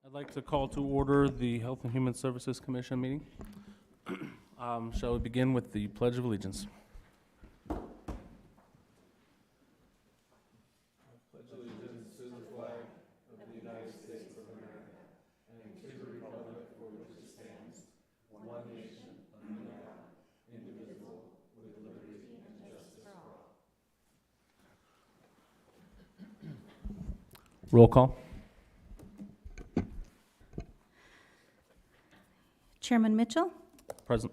I'd like to call to order the Health and Human Services Commission meeting. Shall we begin with the Pledge of Allegiance? Roll call. Chairman Mitchell, Present.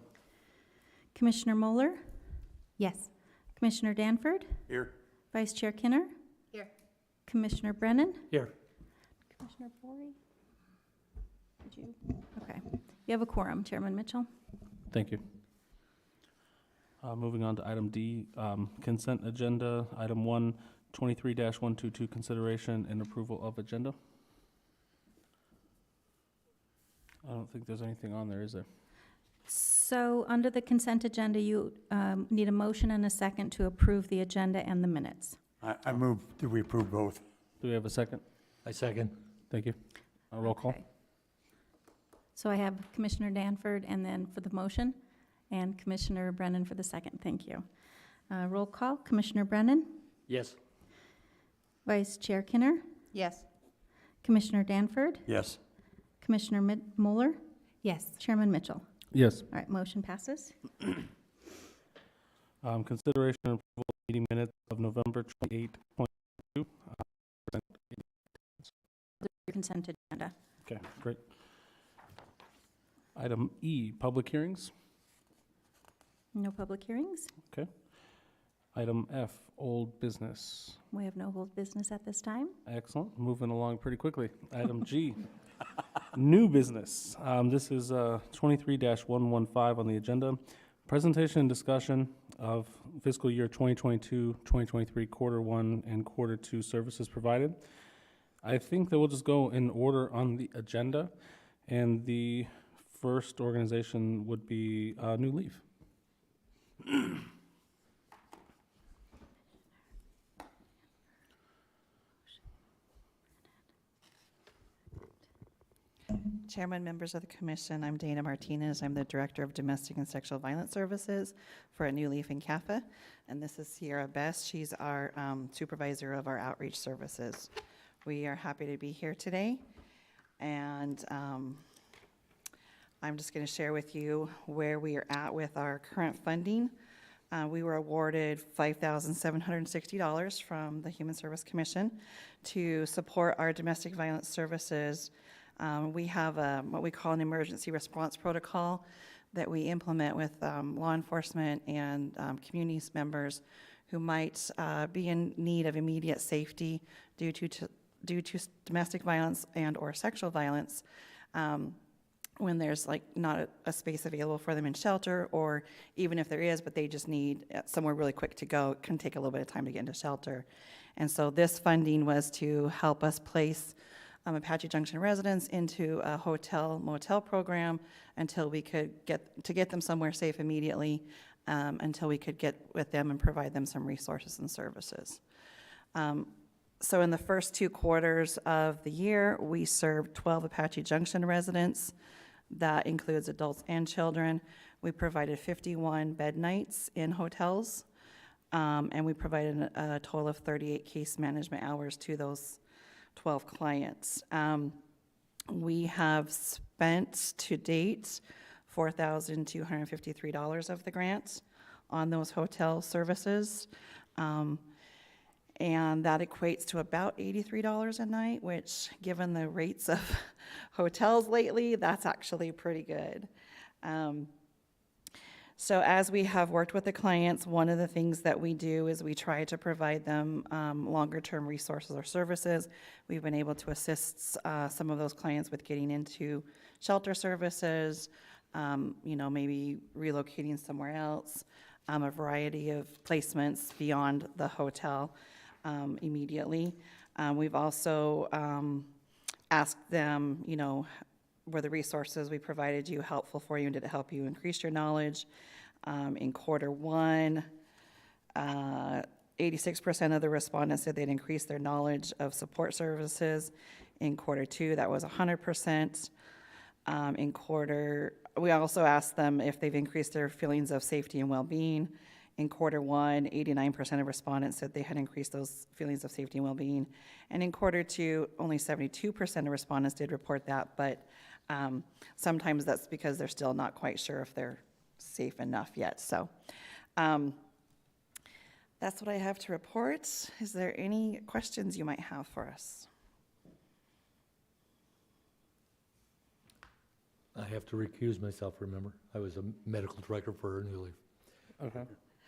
Commissioner Moeller, Yes. Commissioner Danford, Here. Vice Chair Kinner, Here. Commissioner Brennan, Here. Commissioner Bory. Did you? Okay. You have a quorum, Chairman Mitchell. Thank you. Moving on to item D, consent agenda. Item 1, 23-122, consideration and approval of agenda. I don't think there's anything on there, is there? So under the consent agenda, you need a motion and a second to approve the agenda and the minutes. I move that we approve both. Do we have a second? I second. Thank you. Roll call. Okay. So I have Commissioner Danford and then for the motion, and Commissioner Brennan for the second. Thank you. Roll call, Commissioner Brennan, Yes. Vice Chair Kinner, Yes. Commissioner Danford, Yes. Commissioner Moeller, Yes. Chairman Mitchell. Yes. All right, motion passes. Consideration and approval of meeting minutes of November 28, 2022. Consent agenda. Okay, great. Item E, public hearings. No public hearings. Item F, old business. We have no hold business at this time. Excellent, moving along pretty quickly. Item G, new business. This is 23-115 on the agenda. Presentation and discussion of fiscal year 2022-2023 quarter 1 and quarter 2 services provided. I think that we'll just go in order on the agenda, and the first organization would be New Leaf. Chairman, members of the commission, I'm Dana Martinez. I'm the Director of Domestic and Sexual Violence Services for a New Leaf in CAFA. And this is Sierra Best. She's our supervisor of our outreach services. We are happy to be here today. And I'm just going to share with you where we are at with our current funding. We were awarded $5,760 from the Human Service Commission to support our domestic violence services. We have what we call an emergency response protocol that we implement with law enforcement and community members who might be in need of immediate safety due to domestic violence and or sexual violence when there's like not a space available for them in shelter, or even if there is, but they just need somewhere really quick to go. It can take a little bit of time to get into shelter. And so this funding was to help us place Apache Junction residents into a hotel-motel program until we could get them somewhere safe immediately, until we could get with them and provide them some resources and services. So in the first 2 quarters of the year, we served 12 Apache Junction residents. That includes adults and children. We provided 51 bed nights in hotels, and we provided a total of 38 case management hours to those 12 clients. We have spent to date $4,253 of the grant on those hotel services. And that equates to about $83 a night, which given the rates of hotels lately, that's actually pretty good. So as we have worked with the clients, one of the things that we do is we try to provide them longer term resources or services. We've been able to assist some of those clients with getting into shelter services, maybe relocating somewhere else, a variety of placements beyond the hotel immediately. We've also asked them, were the resources we provided you helpful for you, and did it help you increase your knowledge? In quarter 1, 86% of the respondents said they'd increase their knowledge of support services, In quarter two, that was 100%. We also asked them if they've increased their feelings of safety and well-being. In quarter one, 89% of respondents said they had increased those feelings of safety and well-being. And in quarter two, only 72% of respondents did report that, but sometimes that's because they're still not quite sure if they're safe enough yet. So that's what I have to report. Is there any questions you might have for us? I have to recuse myself, remember? I was a medical director for New Leaf Okay.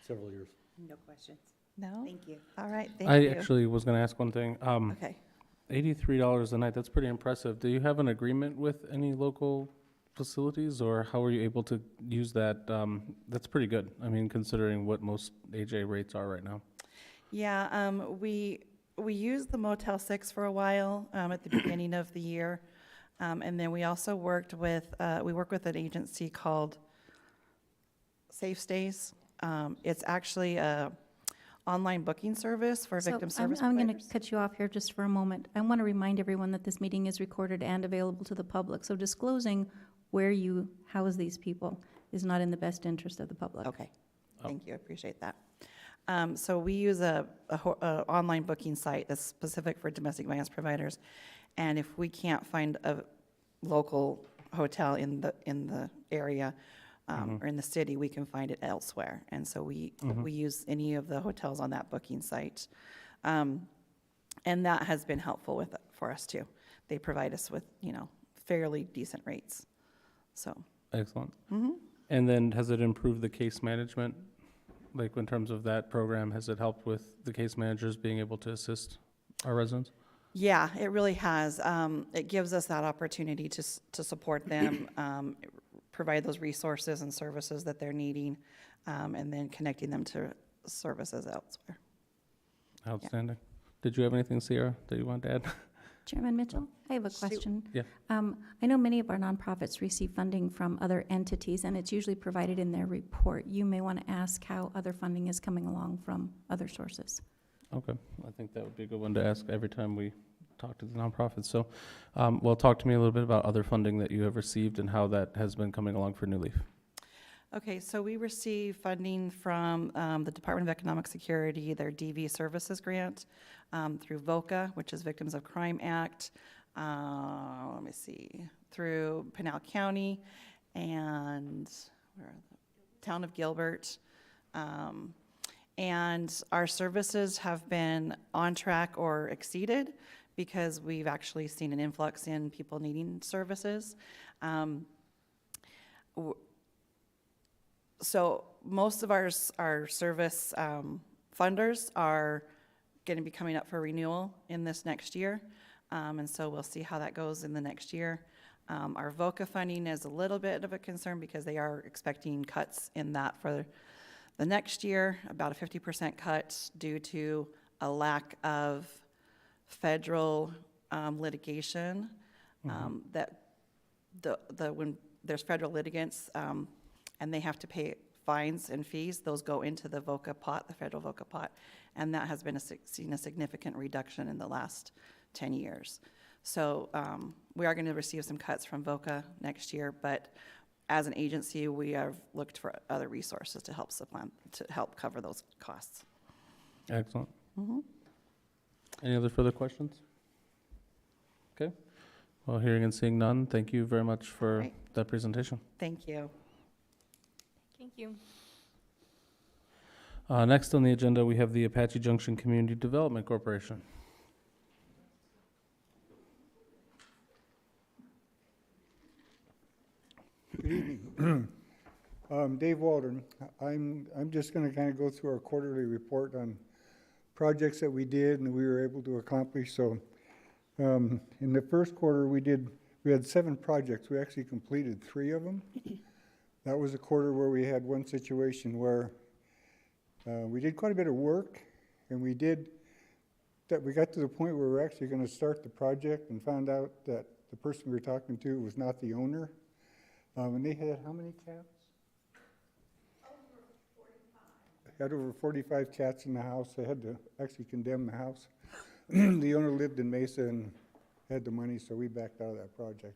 several years. No questions. No? Thank you. All right, thank I you. actually was going to ask one thing. Okay. $83 a night, that's pretty impressive. Do you have an agreement with any local facilities, or how are you able to use that? That's pretty good, I mean, considering what most AJ rates are right now. Yeah, we used the Motel 6 for a while at the beginning of the year. And then we also work with an agency called Safe Stays. It's actually a online booking service for victim service I'm going to providers. cut you off here just for a moment. I want to remind everyone that this meeting is recorded and available to the public. So disclosing where you house these people is not in the best interest of the public. Okay, Oh. thank you, I appreciate that. So we use a online booking site that's specific for domestic violence providers. And if we can't find a local hotel in the area or in the city, we can find it elsewhere. And so we use any of the hotels on that booking site. And that has been helpful for us too. They provide us with, fairly decent rates. So. Excellent. And then has it improved the case management? Like in terms of that program, has it helped with the case managers being able to assist our residents? Yeah, it really has. It gives us that opportunity to support them, provide those resources and services that they're needing, and then connecting them to services elsewhere. Outstanding. Did you have anything, Sierra, that you want to add? Chairman Mitchell, I have a Shoot. question. Yeah. I know many of our nonprofits receive funding from other entities, and it's usually provided in their report. You may want to ask how other funding is coming along from other sources. Okay, I think that would be a good one to ask every time we talk to the nonprofits. So, well, talk to me a little bit about other funding that you have received and how that has been coming along for New Leaf. Okay, so we receive funding from the Department of Economic Security, their DV Services Grant, through VOCA, which is Victims of Crime Act, let me see, through Pinal County and Town of Gilbert. And our services have been on track or exceeded because we've actually seen an influx in people needing services. So most of our service funders are going to be coming up for renewal in this next year. And so we'll see how that goes in the next year. Our VOCA funding is a little bit of a concern because they are expecting cuts in that for the next year, about a 50% cut due to a lack of federal litigation. That when there's federal litigants and they have to pay fines and fees, those go into the VOCA pot, the federal VOCA pot, and that has been seen a significant reduction in the last 10 years. So we are going to receive some cuts from VOCA next year, but as an agency, we have looked for other resources to help cover those costs. Excellent. Any other further questions? Okay. Well, hearing and seeing none, thank you very much for Right. that presentation. Thank you. Thank you. Next on the agenda, we have the Apache Junction Community Development Corporation. Good evening. Dave Waldron. I'm just going to kind of go through our quarterly report on projects that we did and we were able to accomplish. So in the first quarter, we had 7 projects. We actually completed 3 of them. That was a quarter where we had one situation where we did quite a bit of work, and we got to the point where we were actually going to start the project and found out that the person we were talking to was not the owner. And they had how many cats? Over 45. Had over 45 cats in the house. They had to actually condemn the house. The owner lived in Mesa, and had the money, so we backed out of that project.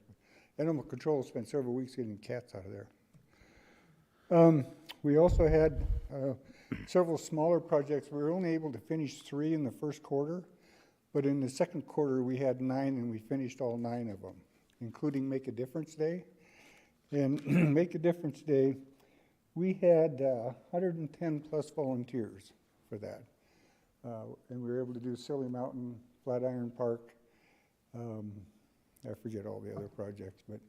Animal control spent several weeks getting cats out of there. We also had several smaller projects. We were only able to finish 3 in the first quarter, but in the second quarter, we had 9, and we finished all 9 of them, including Make a Difference Day. And Make a Difference Day, we had 110 plus volunteers for that. And we were able to do Silly Mountain, Flatiron Park, I forget all the other projects, but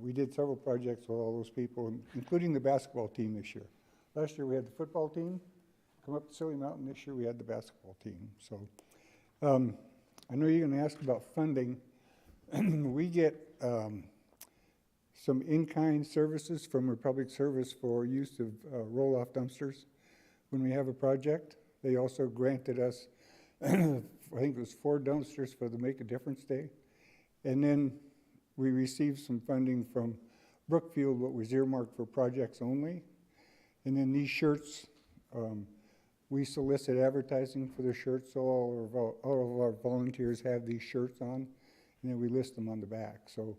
we did several projects with all those people, including the basketball team this year. Last year we had the football team come up to Silly Mountain. This year we had the basketball team. So I know you're going to ask about funding. We get some in-kind services from Republic Service for use of roll-off dumpsters when we have a project. They also granted us, I think it was 4 dumpsters for the Make a Difference Day. And then we received some funding from Brookfield, what was earmarked for projects only. And then these shirts, we solicit advertising for the shirts, so all of our volunteers have these shirts on, and then we list them on the back. So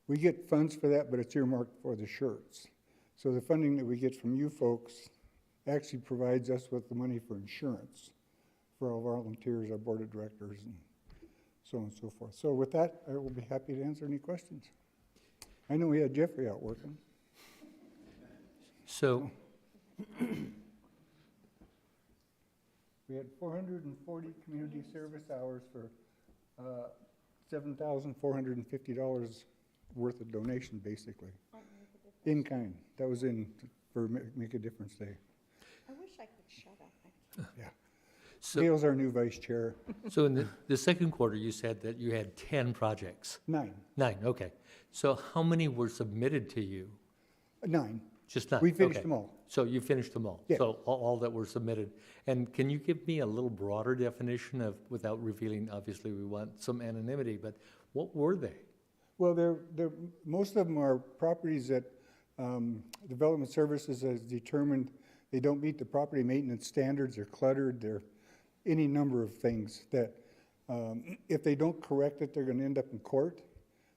we get funds for that, but it's earmarked for the shirts. So the funding that we get from you folks actually provides us with the money for insurance for our volunteers, our board of directors, and so on and so forth. So with that, I will be happy to answer any questions. I know we had Jeffrey out working. So, We had 440 community service hours for $7,450 worth of donation, basically. In kind. That was in for Make a Difference Day. I wish I could shut up. Yeah. so, Gail's our new vice chair. so in the second quarter, you said that you had 10 projects. 9. 9, okay. So how many were submitted to you? 9. Just 9? We finished okay. them all. So you finished them all? Yeah. So all that were submitted. And can you give me a little broader definition of, without revealing, obviously we want some anonymity, but what were they? Well, most of them are properties that Development Services has determined they don't meet the property maintenance standards, they're cluttered, they're any number of things that if they don't correct it, they're going to end up in court.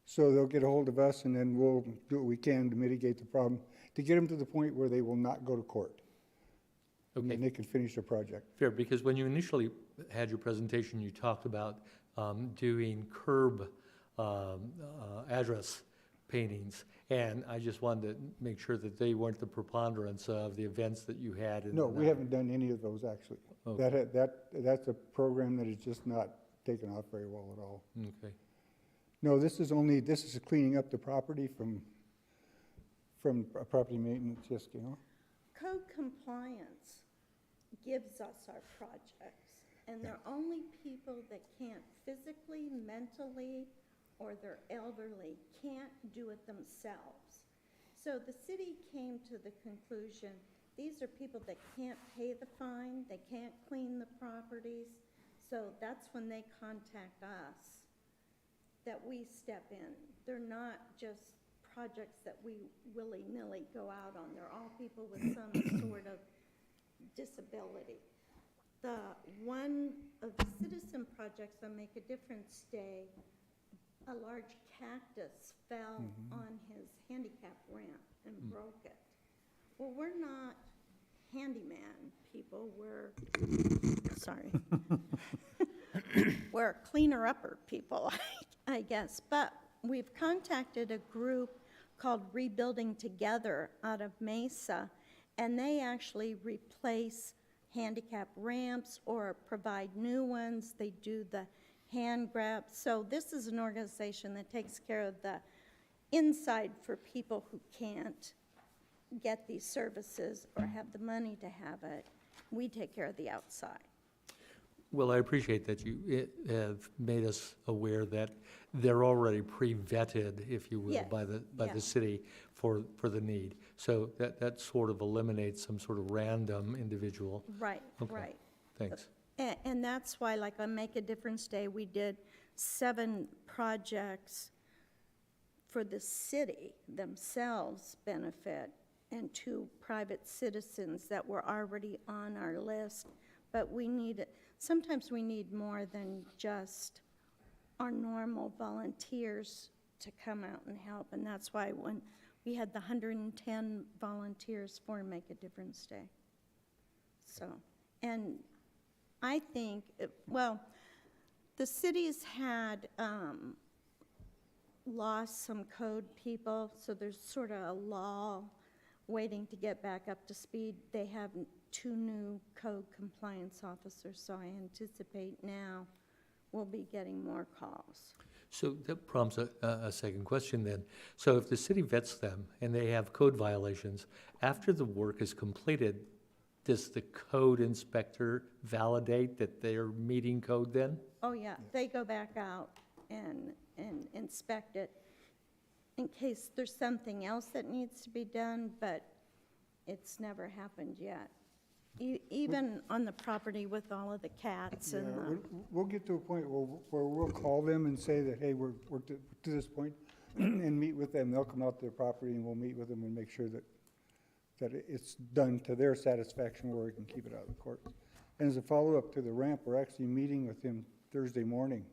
So they'll get a hold of us, and then we'll do what we can to mitigate the problem, to get them to the point where they will not go to court. And Okay. then they can finish their project. Fair, because when you initially had your presentation, you talked about doing curb address paintings, and I just wanted to make sure that they weren't the preponderance of the events that you had. No, we haven't done any of those, actually. Okay. That's a program that is just not taken off very well at all. Okay. No, this is cleaning up the property from property maintenance, yes, Gail? Code compliance gives us our projects, and they're only people that can't physically, mentally, or they're elderly, can't do it themselves. So the city came to the conclusion, these are people that can't pay the fine, they can't clean the properties, so that's when they contact us, that we step in. They're not just projects that we willy-nilly go out on. They're all people with some sort of disability. One of the citizen projects on Make a Difference Day, a large cactus fell on his handicap ramp and broke it. Well, we're not handyman people, we're cleaner-upper people, I guess. But we've contacted a group called Rebuilding Together out of Mesa, and they actually replace handicap ramps or provide new ones. They do the hand grabs. So this is an organization that takes care of the inside for people who can't get these services or have the money to have it. We take care of the outside. Well, I appreciate that you have made us aware that they're already pre-vetted, if you will, Yes, by the yeah. city for the need. So that sort of eliminates some sort of random individual. Right, Okay. right. Thanks. And that's why, like on Make a Difference Day, we did 7 projects for the city themselves benefit and 2 private citizens that were already on our list. But sometimes we need more than just our normal volunteers to come out and help. And that's why when we had the 110 volunteers for Make a Difference Day. So, and I think, well, the city's had lost some code people, so there's sort of a lull waiting to get back up to speed. They have 2 new code compliance officers, so I anticipate now we'll be getting more calls. So that prompts a second question then. So if the city vets them and they have code violations, after the work is completed, does the code inspector validate that they're meeting code then? Oh, yeah, they go back out and inspect it in case there's something else that needs to be done, but it's never happened yet. Even on the property with all of the cats Yeah, and we'll get to a point where we'll call them and say that, hey, we're to this point, and meet with them. They'll come out to their property and we'll meet with them and make sure that it's done to their satisfaction where we can keep it out of the court. And as a follow-up to the ramp, we're actually meeting with him Thursday morning,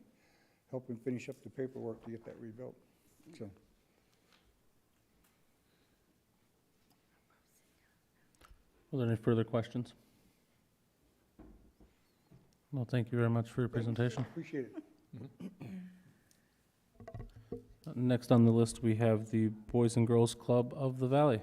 helping finish up the paperwork to get that rebuilt, so. Are there any further questions? Well, thank you very much for your presentation. Appreciate it. Next on the list, we have the Boys and Girls Club of the Valley.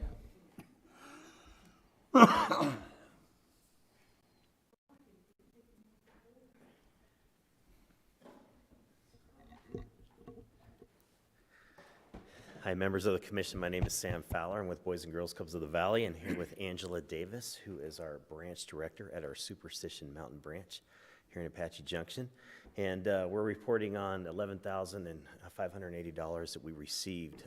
Hi, members of the commission. My name is Sam Fowler. I'm with Boys and Girls Clubs of the Valley, and here with Angela Davis, who is our branch director at our Superstition Mountain branch here in Apache Junction. And we're reporting on $11,580 that we received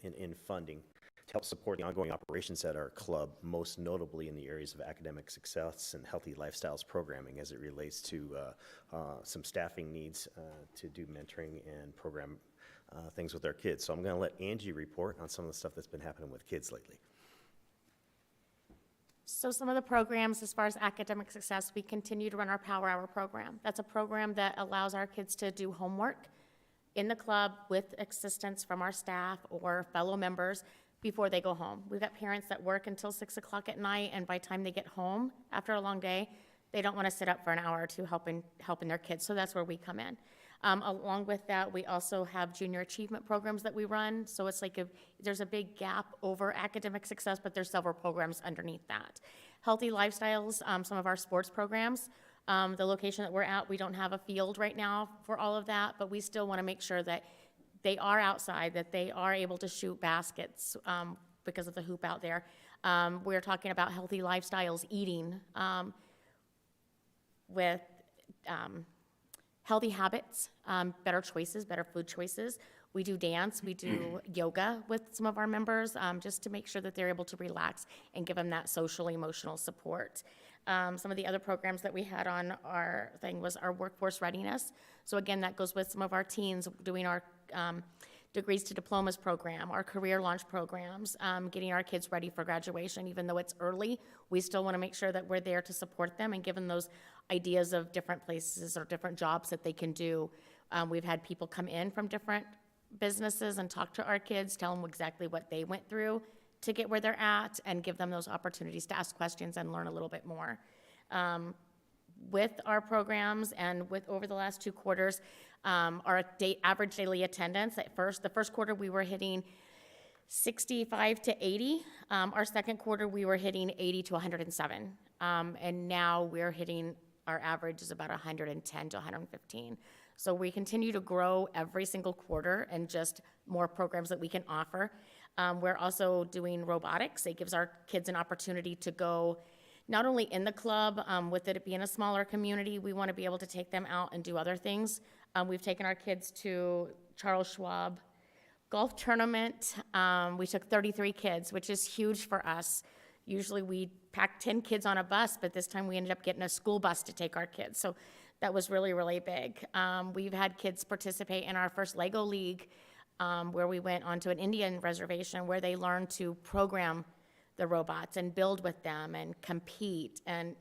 in funding to help support the ongoing operations at our club, most notably in the areas of academic success and healthy lifestyles programming as it relates to some staffing needs to do mentoring and program things with our kids. So I'm going to let Angie report on some of the stuff that's been happening with kids lately. So some of the programs, as far as academic success, we continue to run our Power Hour program. That's a program that allows our kids to do homework in the club with assistance from our staff or fellow members before they go home. We've got parents that work until 6 o'clock at night, and by the time they get home after a long day, they don't want to sit up for an hour or two helping their kids. So that's where we come in. Along with that, we also have junior achievement programs that we run. So it's like there's a big gap over academic success, but there's several programs underneath that. Healthy lifestyles, some of our sports programs. The location that we're at, we don't have a field right now for all of that, but we still want to make sure that they are outside, that they are able to shoot baskets because of the hoop out there. We're talking about healthy lifestyles, eating with healthy habits, better choices, better food choices. We do dance, we do yoga with some of our members, just to make sure that they're able to relax and give them that social, emotional support. Some of the other programs that we had on our thing was our workforce readiness. So again, that goes with some of our teens doing our degrees to diplomas program, our career launch programs, getting our kids ready for graduation. Even though it's early, we still want to make sure that we're there to support them and give them those ideas of different places or different jobs that they can do. We've had people come in from different businesses and talk to our kids, tell them exactly what they went through to get where they're at, and give them those opportunities to ask questions and learn a little bit more. With our programs and with over the last 2 quarters, our average daily attendance the first quarter we were hitting 65 to 80. Our second quarter we were hitting 80 to 107. And now we're hitting, our average is about 110 to 115. So we continue to grow every single quarter and just more programs that we can offer. We're also doing robotics. It gives our kids an opportunity to go not only in the club, with it being a smaller community, we want to be able to take them out and do other things. We've taken our kids to Charles Schwab golf tournament. We took 33 kids, which is huge for us. Usually we pack 10 kids on a bus, but this time we ended up getting a school bus to take our kids. So that was really, really big. We've had kids participate in our first Lego League, where we went onto an Indian reservation where they learned to program the robots and build with them and compete. And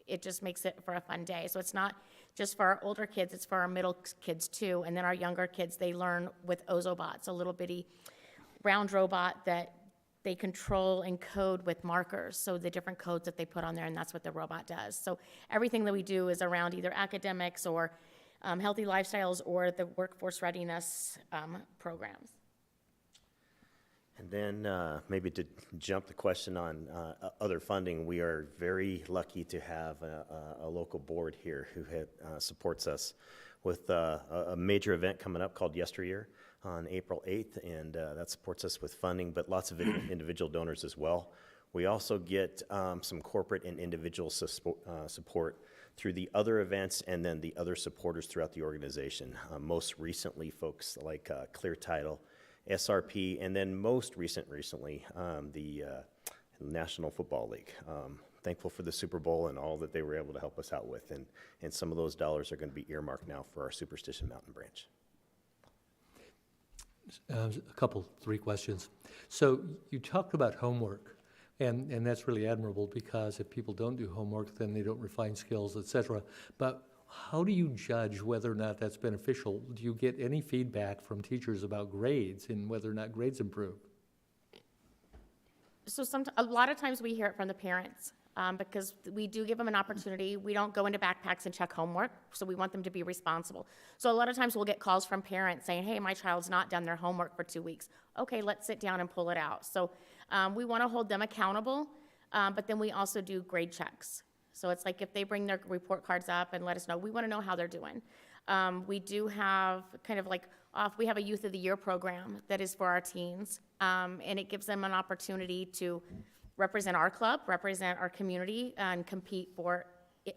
it just makes it for a fun day. So it's not just for our older kids, it's for our middle kids too. And then our younger kids, they learn with Ozobots, a little bitty round robot that they control and code with markers. So the different codes that they put on there, and that's what the robot does. So everything that we do is around either academics or healthy lifestyles or the workforce readiness programs. And then maybe to jump the question on other funding, we are very lucky to have a local board here who supports us with a major event coming up called Yesteryear on April 8th, and that supports us with funding, but lots of individual donors as well. We also get some corporate and individual support through the other events and then the other supporters throughout the organization. Most recently, folks like Clear Title, SRP, and then recently, the National Football League. Thankful for the Super Bowl and all that they were able to help us out with, and some of those dollars are going to be earmarked now for our Superstition Mountain branch. Three questions. So you talked about homework, and that's really admirable, because if people don't do homework, then they don't refine skills, et cetera. But how do you judge whether or not that's beneficial? Do you get any feedback from teachers about grades and whether or not grades improve? So a lot of times we hear it from the parents, because we do give them an opportunity. We don't go into backpacks and check homework, so we want them to be responsible. So a lot of times we'll get calls from parents saying, hey, my child's not done their homework for 2 weeks. Okay, let's sit down and pull it out. So we want to hold them accountable, but then we also do grade checks. So it's like if they bring their report cards up and let us know, we want to know how they're doing. We do have kind of like we have a Youth of the Year program that is for our teens, and it gives them an opportunity to represent our club, represent our community, and compete for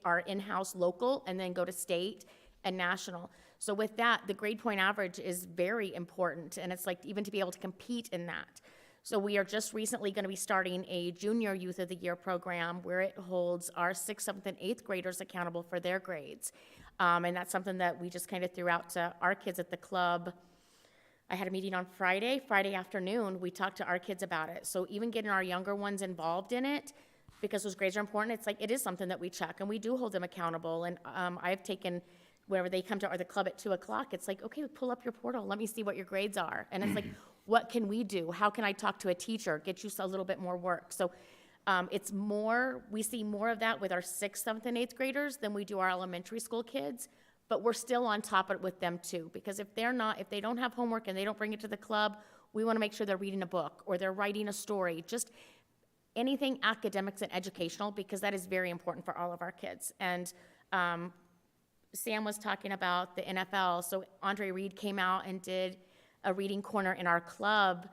our in-house local, and then go to state and national. So with that, the grade point average is very important, and it's like even to be able to compete in that. So we are just recently going to be starting a Junior Youth of the Year program where it holds our 6th, 7th, and 8th graders accountable for their grades. And that's something that we just kind of threw out to our kids at the club. I had a meeting on Friday afternoon. We talked to our kids about it. So even getting our younger ones involved in it, because those grades are important, it's like it is something that we check, and we do hold them accountable. And I've taken, whenever they come to the club at 2 o'clock, it's like, okay, pull up your portal. Let me see what your grades are. And it's like, what can we do? How can I talk to a teacher, get you a little bit more work? So it's more, we see more of that with our 6th, 7th, and 8th graders than we do our elementary school kids, but we're still on top of it with them too, because if they don't have homework and they don't bring it to the club, we want to make sure they're reading a book or they're writing a story, just anything academics and educational, because that is very important for all of our kids. And Sam was talking about the NFL, so Andre Reed came out and did a reading corner in our club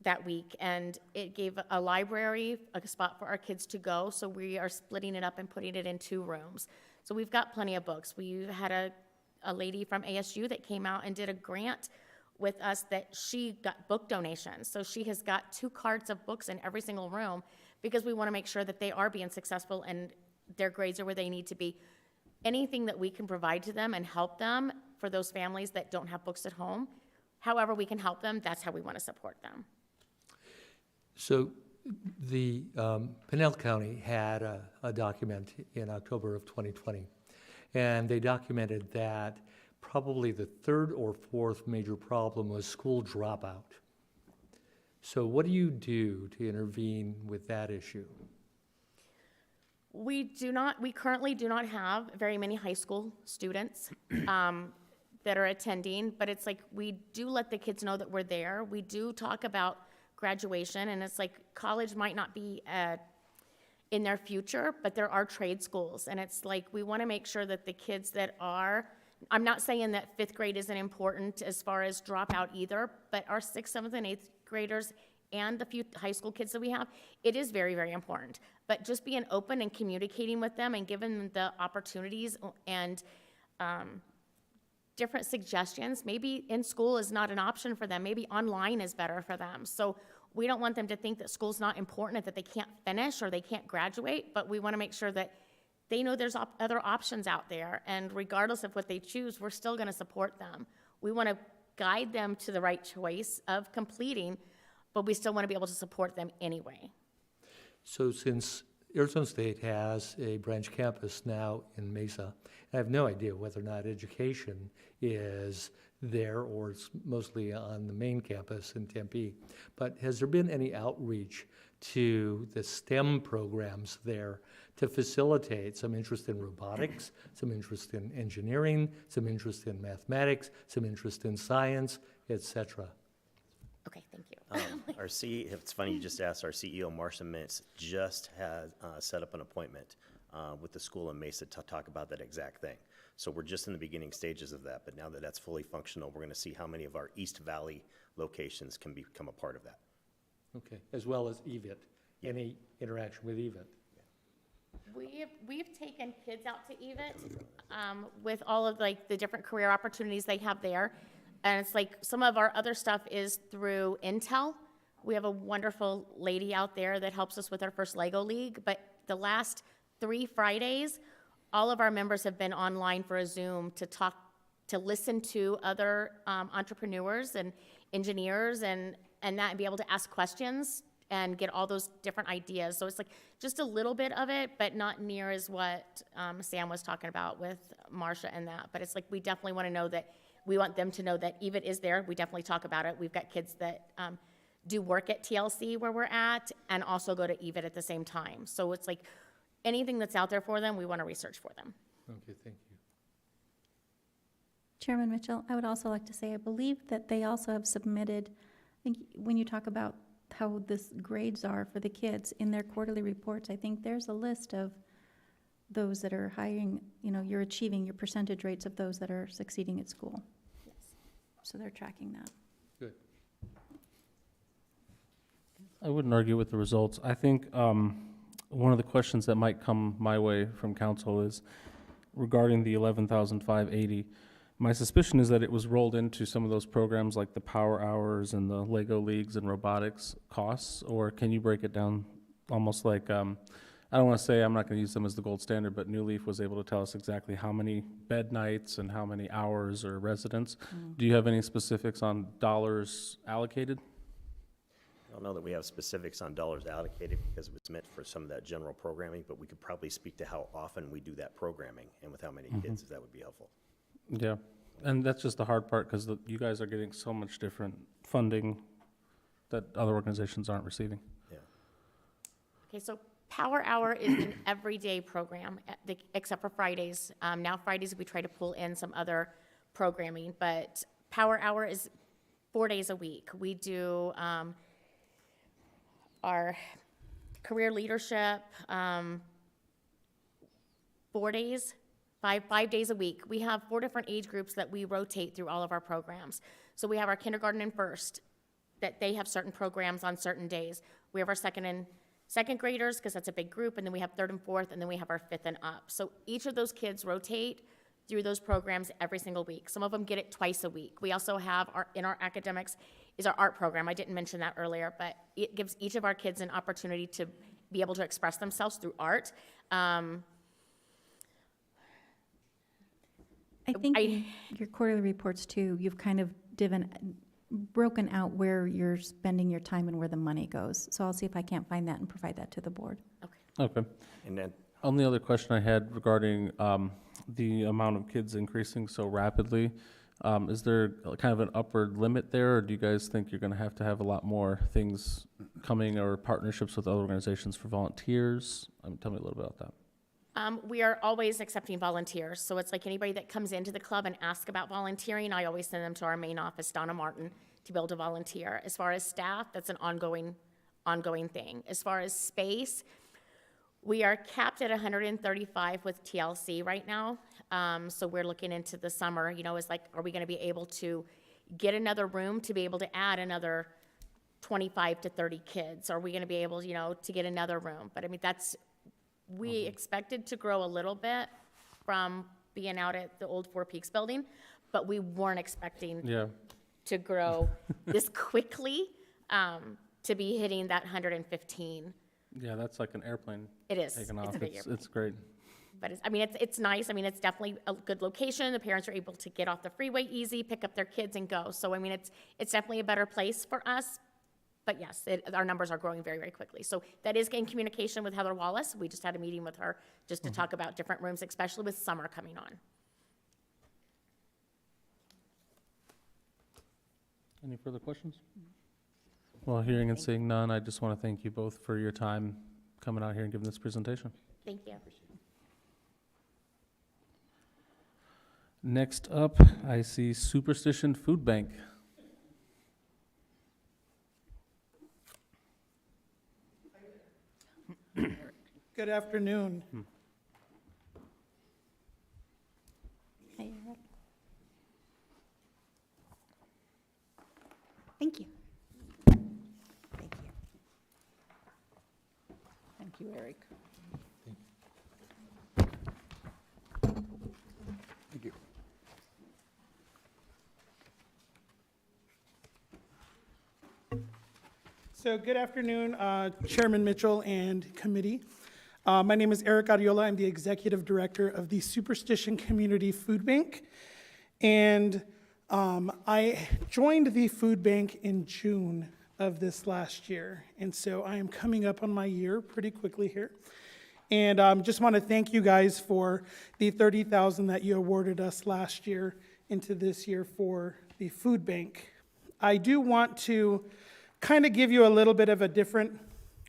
that week, and it gave a library, a spot for our kids to go, so we are splitting it up and putting it in 2 rooms. So we've got plenty of books. We had a lady from ASU that came out and did a grant with us that she got book donations. So she has got 2 carts of books in every single room, because we want to make sure that they are being successful and their grades are where they need to be. Anything that we can provide to them and help them for those families that don't have books at home, however we can help them, that's how we want to support them. So the Pinell County had a document in October of 2020, and they documented that probably the 3rd or 4th major problem was school dropout. So what do you do to intervene with that issue? We currently do not have very many high school students that are attending, but it's like we do let the kids know that we're there. We do talk about graduation, and it's like college might not be in their future, but there are trade schools, and it's like we want to make sure that the kids that are, I'm not saying that 5th grade isn't important as far as dropout either, but our 6th, 7th, and 8th graders and the few high school kids that we have, it is very, very important. But just being open and communicating with them and giving them the opportunities and different suggestions. Maybe in school is not an option for them. Maybe online is better for them. So we don't want them to think that school's not important, that they can't finish or they can't graduate, but we want to make sure that they know there's other options out there, and regardless of what they choose, we're still going to support them. We want to guide them to the right choice of completing, but we still want to be able to support them anyway. So since Arizona State has a branch campus now in Mesa. I have no idea whether or not education is there or it's mostly on the main campus in Tempe. But has there been any outreach to the STEM programs there to facilitate some interest in robotics, some interest in engineering, some interest in mathematics, some interest in science, et cetera? Okay, thank you. It's funny you just asked, our CEO, Marcia Mintz, just had set up an appointment with the school in Mesa to talk about that exact thing. So we're just in the beginning stages of that, but now that that's fully functional, we're going to see how many of our East Valley locations can become a part of that. Okay, as well as EVIT, any interaction with EVIT? We've taken kids out to EVIT with all of like the different career opportunities they have there. And it's like some of our other stuff is through Intel. We have a wonderful lady out there that helps us with our first Lego League. But the last 3 Fridays, all of our members have been online for a Zoom to talk, to listen to other entrepreneurs and engineers and that, and be able to ask questions and get all those different ideas. So it's like just a little bit of it, but not near as what Sam was talking about with Marcia and that. But it's like we definitely want to know that, we want them to know that EVIT is there. We definitely talk about it. We've got kids that do work at TLC where we're at and also go to EVIT at the same time. So it's like anything that's out there for them, we want to research for them. Okay, thank you. Chairman Mitchell, I would also like to say, I believe that they also have submitted, I think when you talk about how this grades are for the kids in their quarterly reports, I think there's a list of those that are hiring, you're achieving your percentage rates of those that are succeeding at school. Yes. So they're tracking that. Good. I wouldn't argue with the results. I think one of the questions that might come my way from council is regarding the 11,580. My suspicion is that it was rolled into some of those programs like the Power Hours and the Lego Leagues and robotics costs, or can you break it down almost like, I don't want to say I'm not going to use them as the gold standard, but New Leaf was able to tell us exactly how many bed nights and how many hours or residents. Do you have any specifics on dollars allocated? I don't know that we have specifics on dollars allocated because it was meant for some of that general programming, but we could probably speak to how often we do that programming and with how many kids, if that would be helpful. Yeah, and that's just the hard part because you guys are getting so much different funding that other organizations aren't receiving. Yeah. Okay, so Power Hour is an everyday program, except for Fridays. Now Fridays, we try to pull in some other programming, but Power Hour is 4 days a week. We do our career leadership 4 days, five days a week. We have 4 different age groups that we rotate through all of our programs. So we have our kindergarten and first, that they have certain programs on certain days. We have our second graders, because that's a big group, and then we have third and fourth, and then we have our fifth and up. So each of those kids rotate through those programs every single week. Some of them get it twice a week. We also have in our academics is our art program. I didn't mention that earlier, but it gives each of our kids an opportunity to be able to express themselves through art. I think in your quarterly reports too, you've kind of broken out where you're spending your time and where the money goes. So I'll see if I can't find that and provide that to the board. Okay. And then Only other question I had regarding the amount of kids increasing so rapidly, is there kind of an upward limit there, or do you guys think you're going to have a lot more things coming or partnerships with other organizations for volunteers? Tell me a little bit about that. We are always accepting volunteers. So it's like anybody that comes into the club and asks about volunteering, I always send them to our main office, Donna Martin, to be able to volunteer. As far as staff, that's an ongoing thing. As far as space, we are capped at 135 with TLC right now. So we're looking into the summer, is like, are we going to be able to get another room to be able to add another 25 to 30 kids? Are we going to be able, to get another room? But I mean, we expected to grow a little bit from being out at the old Four Peaks building, but we weren't expecting to grow this quickly, to be hitting that 115. Yeah, that's like an airplane. It is. Taking It's off. a big airplane. It's great. But it's nice. I mean, it's definitely a good location. The parents are able to get off the freeway easy, pick up their kids and go. So, I mean, it's definitely a better place for us. But yes, our numbers are growing very, very quickly. So that is in communication with Heather Wallace. We just had a meeting with her just to talk about different rooms, especially with summer coming on. Any further questions? Well, hearing and seeing none, I just want to thank you both for your time coming out here and giving this presentation. Thank you. Next up, I see Superstition Food Bank. Good afternoon. Hey, Eric. Thank you. Thank you. Thank you, Eric. Thank you. So good afternoon, Chairman Mitchell and committee. My name is Eric Ariola. I'm the Executive Director of the Superstition Community Food Bank. And I joined the food bank in June of this last year. And so I am coming up on my year pretty quickly here. And just want to thank you guys for the $30,000 that you awarded us last year into this year for the food bank. I do want to kind of give you a little bit of a different,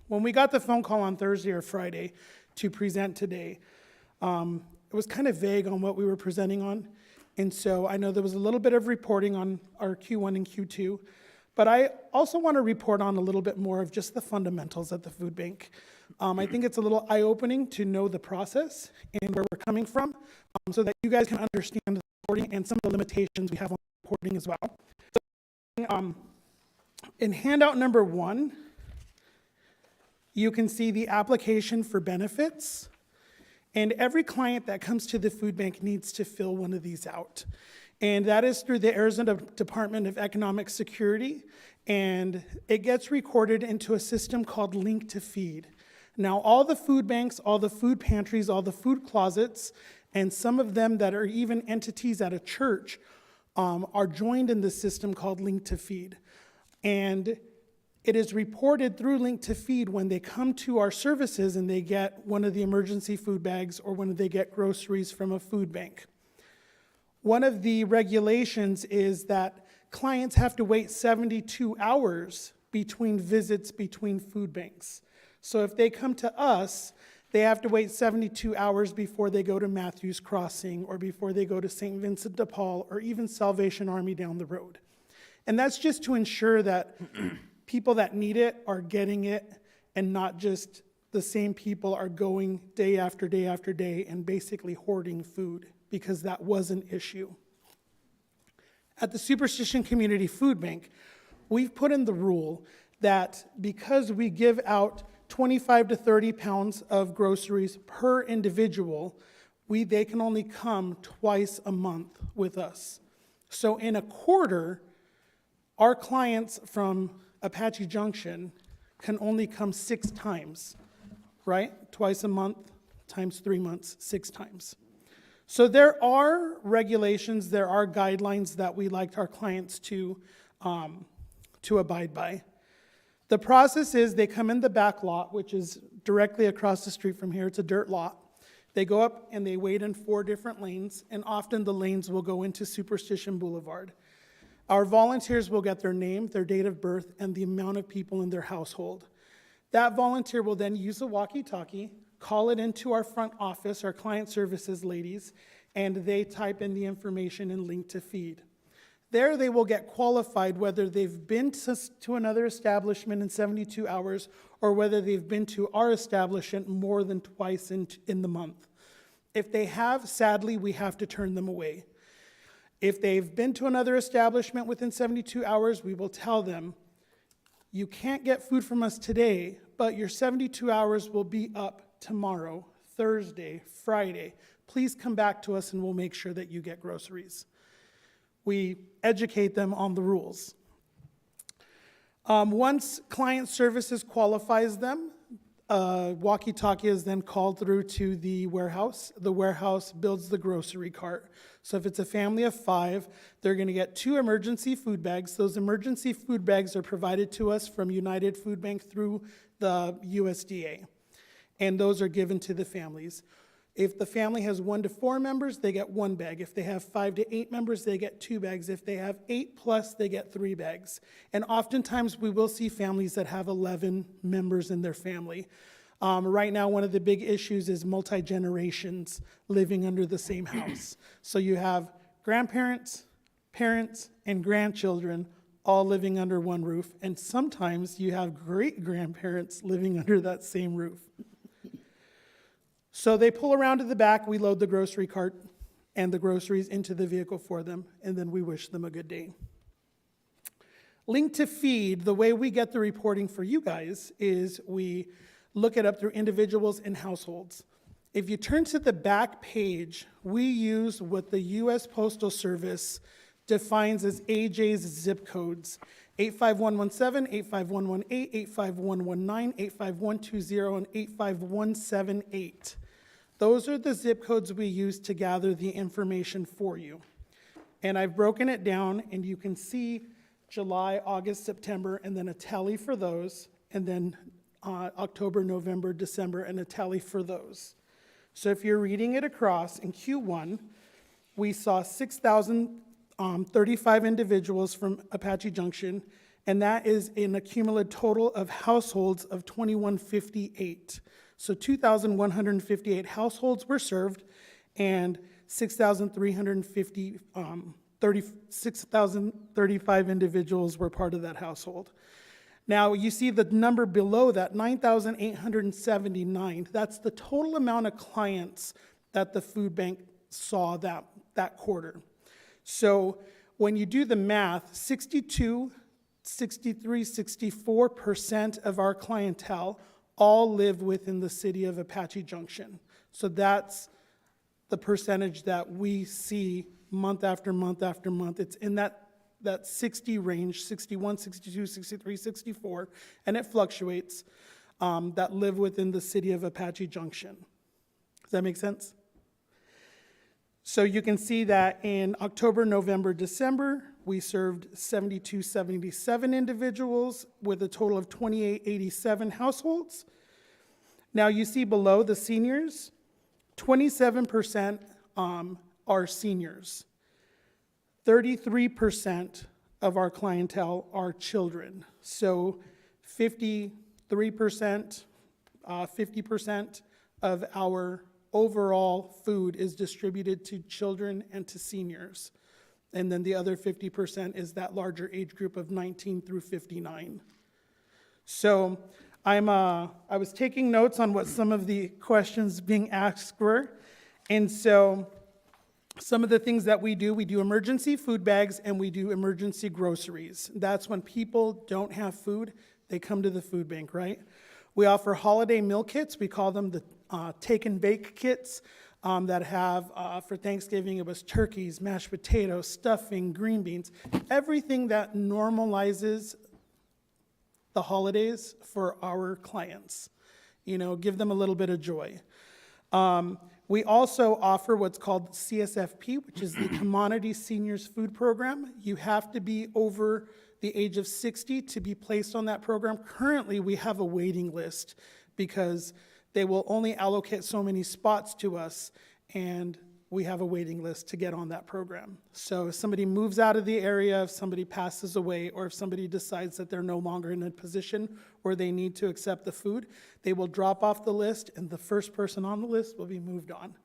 when we got the phone call on Thursday or Friday to present today, it was kind of vague on what we were presenting on. And so I know there was a little bit of reporting on our Q1 and Q2, but I also want to report on a little bit more of just the fundamentals at the food bank. I think it's a little eye-opening to know the process and where we're coming from, so that you guys can understand the reporting and some of the limitations we have on reporting as well. So, in handout number 1, you can see the application for benefits. And every client that comes to the food bank needs to fill one of these out. And that is through the Arizona Department of Economic Security. And it gets recorded into a system called Link to Feed. Now, all the food banks, all the food pantries, all the food closets, and some of them that are even entities at a church are joined in this system called Link to Feed. And it is reported through Link to Feed when they come to our services and they get one of the emergency food bags or when they get groceries from a food bank. One of the regulations is that clients have to wait 72 hours between visits between food banks. So if they come to us, they have to wait 72 hours before they go to Matthews Crossing or before they go to St. Vincent de Paul or even Salvation Army down the road. And that's just to ensure that people that need it are getting it and not just the same people are going day after day after day and basically hoarding food, because that was an issue. At the Superstition Community Food Bank, we've put in the rule that because we give out 25 to 30 pounds of groceries per individual, they can only come twice a month with us. So in a quarter, our clients from Apache Junction can only come 6 times, right? Twice a month times 3 months, 6 times. So there are regulations, there are guidelines that we like our clients to abide by. The process is they come in the back lot, which is directly across the street from here. It's a dirt lot. They go up and they wait in 4 different lanes, and often the lanes will go into Superstition Boulevard. Our volunteers will get their name, their date of birth, and the amount of people in their household. That volunteer will then use a walkie-talkie, call it into our front office, our client services ladies, and they type in the information and Link to Feed. There they will get qualified whether they've been to another establishment in 72 hours or whether they've been to our establishment more than twice in the month. If they have, sadly, we have to turn them away. If they've been to another establishment within 72 hours, we will tell them, you can't get food from us today, but your 72 hours will be up tomorrow, Thursday, Friday. Please come back to us and we'll make sure that you get groceries. We educate them on the rules. Once client services qualifies them, walkie-talkie is then called through to the warehouse. The warehouse builds the grocery cart. So if it's a family of 5, they're going to get 2 emergency food bags. Those emergency food bags are provided to us from United Food Bank through the USDA. And those are given to the families. If the family has 1 to 4 members, they get 1 bag. If they have 5 to 8 members, they get 2 bags. If they have 8 plus, they get 3 bags. And oftentimes we will see families that have 11 members in their family. Right now, one of the big issues is multi-generations living under the same house. So you have grandparents, parents, and grandchildren all living under one roof. And sometimes you have great-grandparents living under that same roof. So they pull around to the back, we load the grocery cart and the groceries into the vehicle for them, and then we wish them a good day. Link to feed, the way we get the reporting for you guys is we look it up through individuals and households. If you turn to the back page, we use what the U.S. Postal Service defines as AJ's zip codes: 85117, 85118, 85119, 85120, and 85178. Those are the zip codes we use to gather the information for you. And I've broken it down, and you can see July, August, September, and then a tally for those, and then October, November, December, and a tally for those. So if you're reading it across, in Q1, we saw 6,035 individuals from Apache Junction, and that is an accumulated total of households of 2,158. So 2,158 households were served, and 6,035 individuals were part of that household. Now, you see the number below that, 9,879. That's the total amount of clients that the food bank saw that quarter. So when you do the math, 62, 63, 64% of our clientele all live within the city of Apache Junction. So that's the percentage that we see month after month after month. It's in that 60 range, 61, 62, 63, 64, and it fluctuates, that live within the city of Apache Junction. Does that make sense? So you can see that in October, November, December, we served 7,277 individuals with a total of 2,887 households. Now you see below the seniors, 27% are seniors. 33% of our clientele are children. So 50% of our overall food is distributed to children and to seniors. And then the other 50% is that larger age group of 19 through 59. So I was taking notes on what some of the questions being asked were. And so some of the things that we do emergency food bags and we do emergency groceries. That's when people don't have food, they come to the food bank, right? We offer holiday meal kits. We call them the take and bake kits that have, for Thanksgiving, it was turkeys, mashed potatoes, stuffing, green beans, everything that normalizes the holidays for our clients. You know, give them a little bit of joy. We also offer what's called CSFP, which is the Commodity Seniors Food Program. You have to be over the age of 60 to be placed on that program. Currently, we have a waiting list because they will only allocate so many spots to us, and we have a waiting list to get on that program. So if somebody moves out of the area, if somebody passes away, or if somebody decides that they're no longer in a position where they need to accept the food, they will drop off the list, and the first person on the list will be moved on.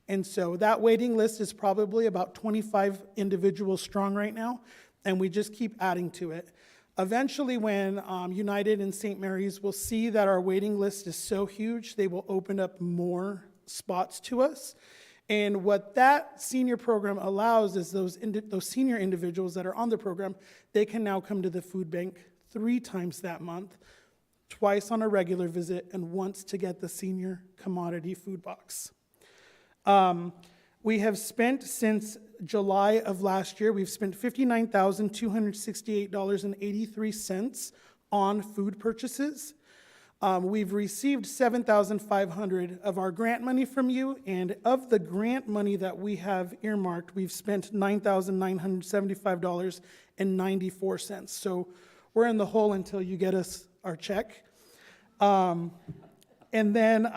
And so that waiting list is probably about 25 individuals strong right now, and we just keep adding to it. Eventually, when United and St. Mary's will see that our waiting list is so huge, they will open up more spots to us. And what that senior program allows is those senior individuals that are on the program, they can now come to the food bank 3 times that month, twice on a regular visit, and once to get the senior commodity food box. We have spent, since July of last year, we've spent $59,268.83 on food purchases. We've received 7,500 of our grant money from you, and of the grant money that we have earmarked, we've spent $9,975.94. So we're in the hole until you get us our check. And then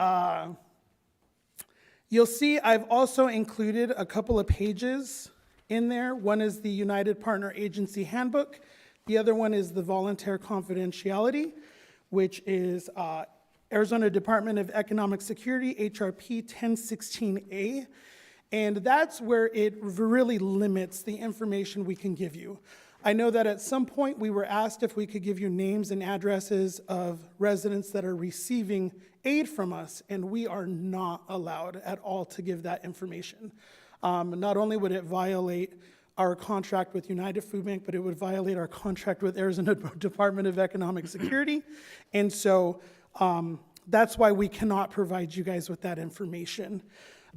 you'll see I've also included a couple of pages in there. One is the United Partner Agency Handbook. The other one is the Voluntary Confidentiality, which is Arizona Department of Economic Security, HRP 1016A. And that's where it really limits the information we can give you. I know that at some point we were asked if we could give you names and addresses of residents that are receiving aid from us, and we are not allowed at all to give that information. Not only would it violate our contract with United Food Bank, but it would violate our contract with Arizona Department of Economic Security. And so that's why we cannot provide you guys with that information.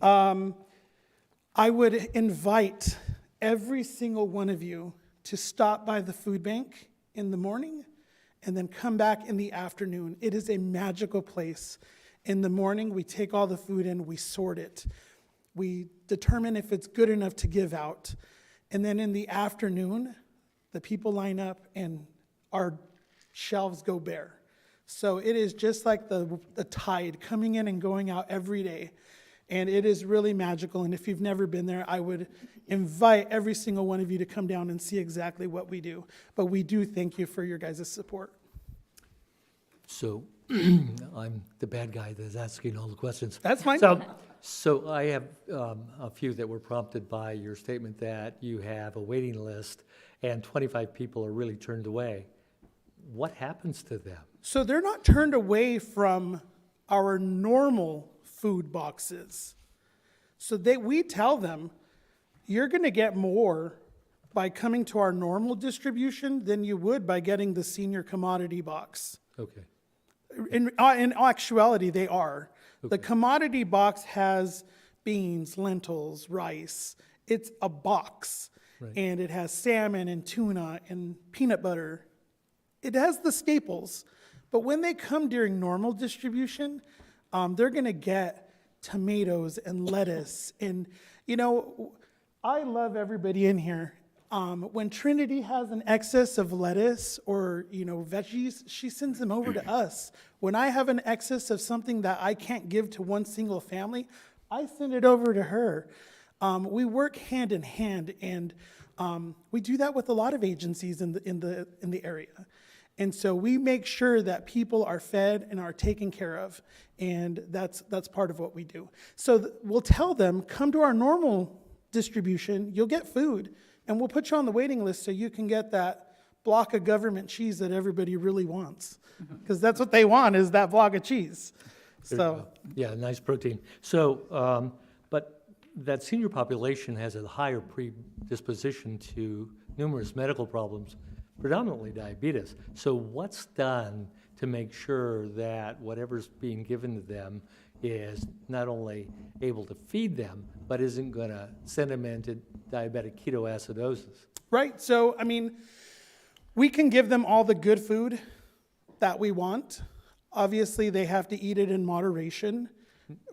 I would invite every single one of you to stop by the food bank in the morning and then come back in the afternoon. It is a magical place. In the morning, we take all the food in, we sort it. We determine if it's good enough to give out. And then in the afternoon, the people line up and our shelves go bare. So it is just like the tide coming in and going out every day. And it is really magical. And if you've never been there, I would invite every single one of you to come down and see exactly what we do. But we do thank you for your guys' support. So I'm the bad guy that's asking all the questions. That's fine. So I have a few that were prompted by your statement that you have a waiting list and 25 people are really turned away. What happens to them? So they're not turned away from our normal food boxes. So we tell them, you're going to get more by coming to our normal distribution than you would by getting the senior commodity box. Okay. In actuality, they are. The Okay. commodity box has beans, lentils, rice. It's a box. Right. And it has salmon and tuna and peanut butter. It has the staples. But when they come during normal distribution, they're going to get tomatoes and lettuce. And, you know, I love everybody in here. When Trinity has an excess of lettuce or, you know, veggies, she sends them over to us. When I have an excess of something that I can't give to one single family, I send it over to her. We work hand in hand, and we do that with a lot of agencies in the area. And so we make sure that people are fed and are taken care of, and that's part of what we do. So we'll tell them, come to our normal distribution, you'll get food, and we'll put you on the waiting list so you can get that block of government cheese that everybody really wants. Because that's what they want, is that block of cheese. So, Yeah, nice protein. So, but that senior population has a higher predisposition to numerous medical problems, predominantly diabetes. So what's done to make sure that whatever's being given to them is not only able to feed them, but isn't going to send them into diabetic ketoacidosis? right, so, I mean, we can give them all the good food that we want. Obviously, they have to eat it in moderation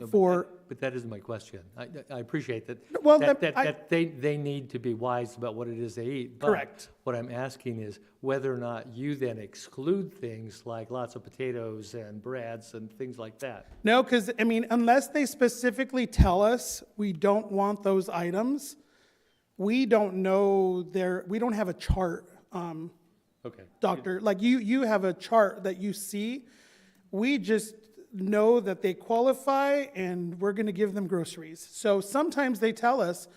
for... But that isn't my question. I appreciate that, Well, that they need to be wise about what it is they eat. But Correct. what I'm asking is whether or not you then exclude things like lots of potatoes and breads and things like that. No, because, I mean, unless they specifically tell us we don't want those items, we don't know we don't have a chart, Okay. doctor. Like you have a chart that you see. We just know that they qualify and we're going to give them groceries. So sometimes they tell us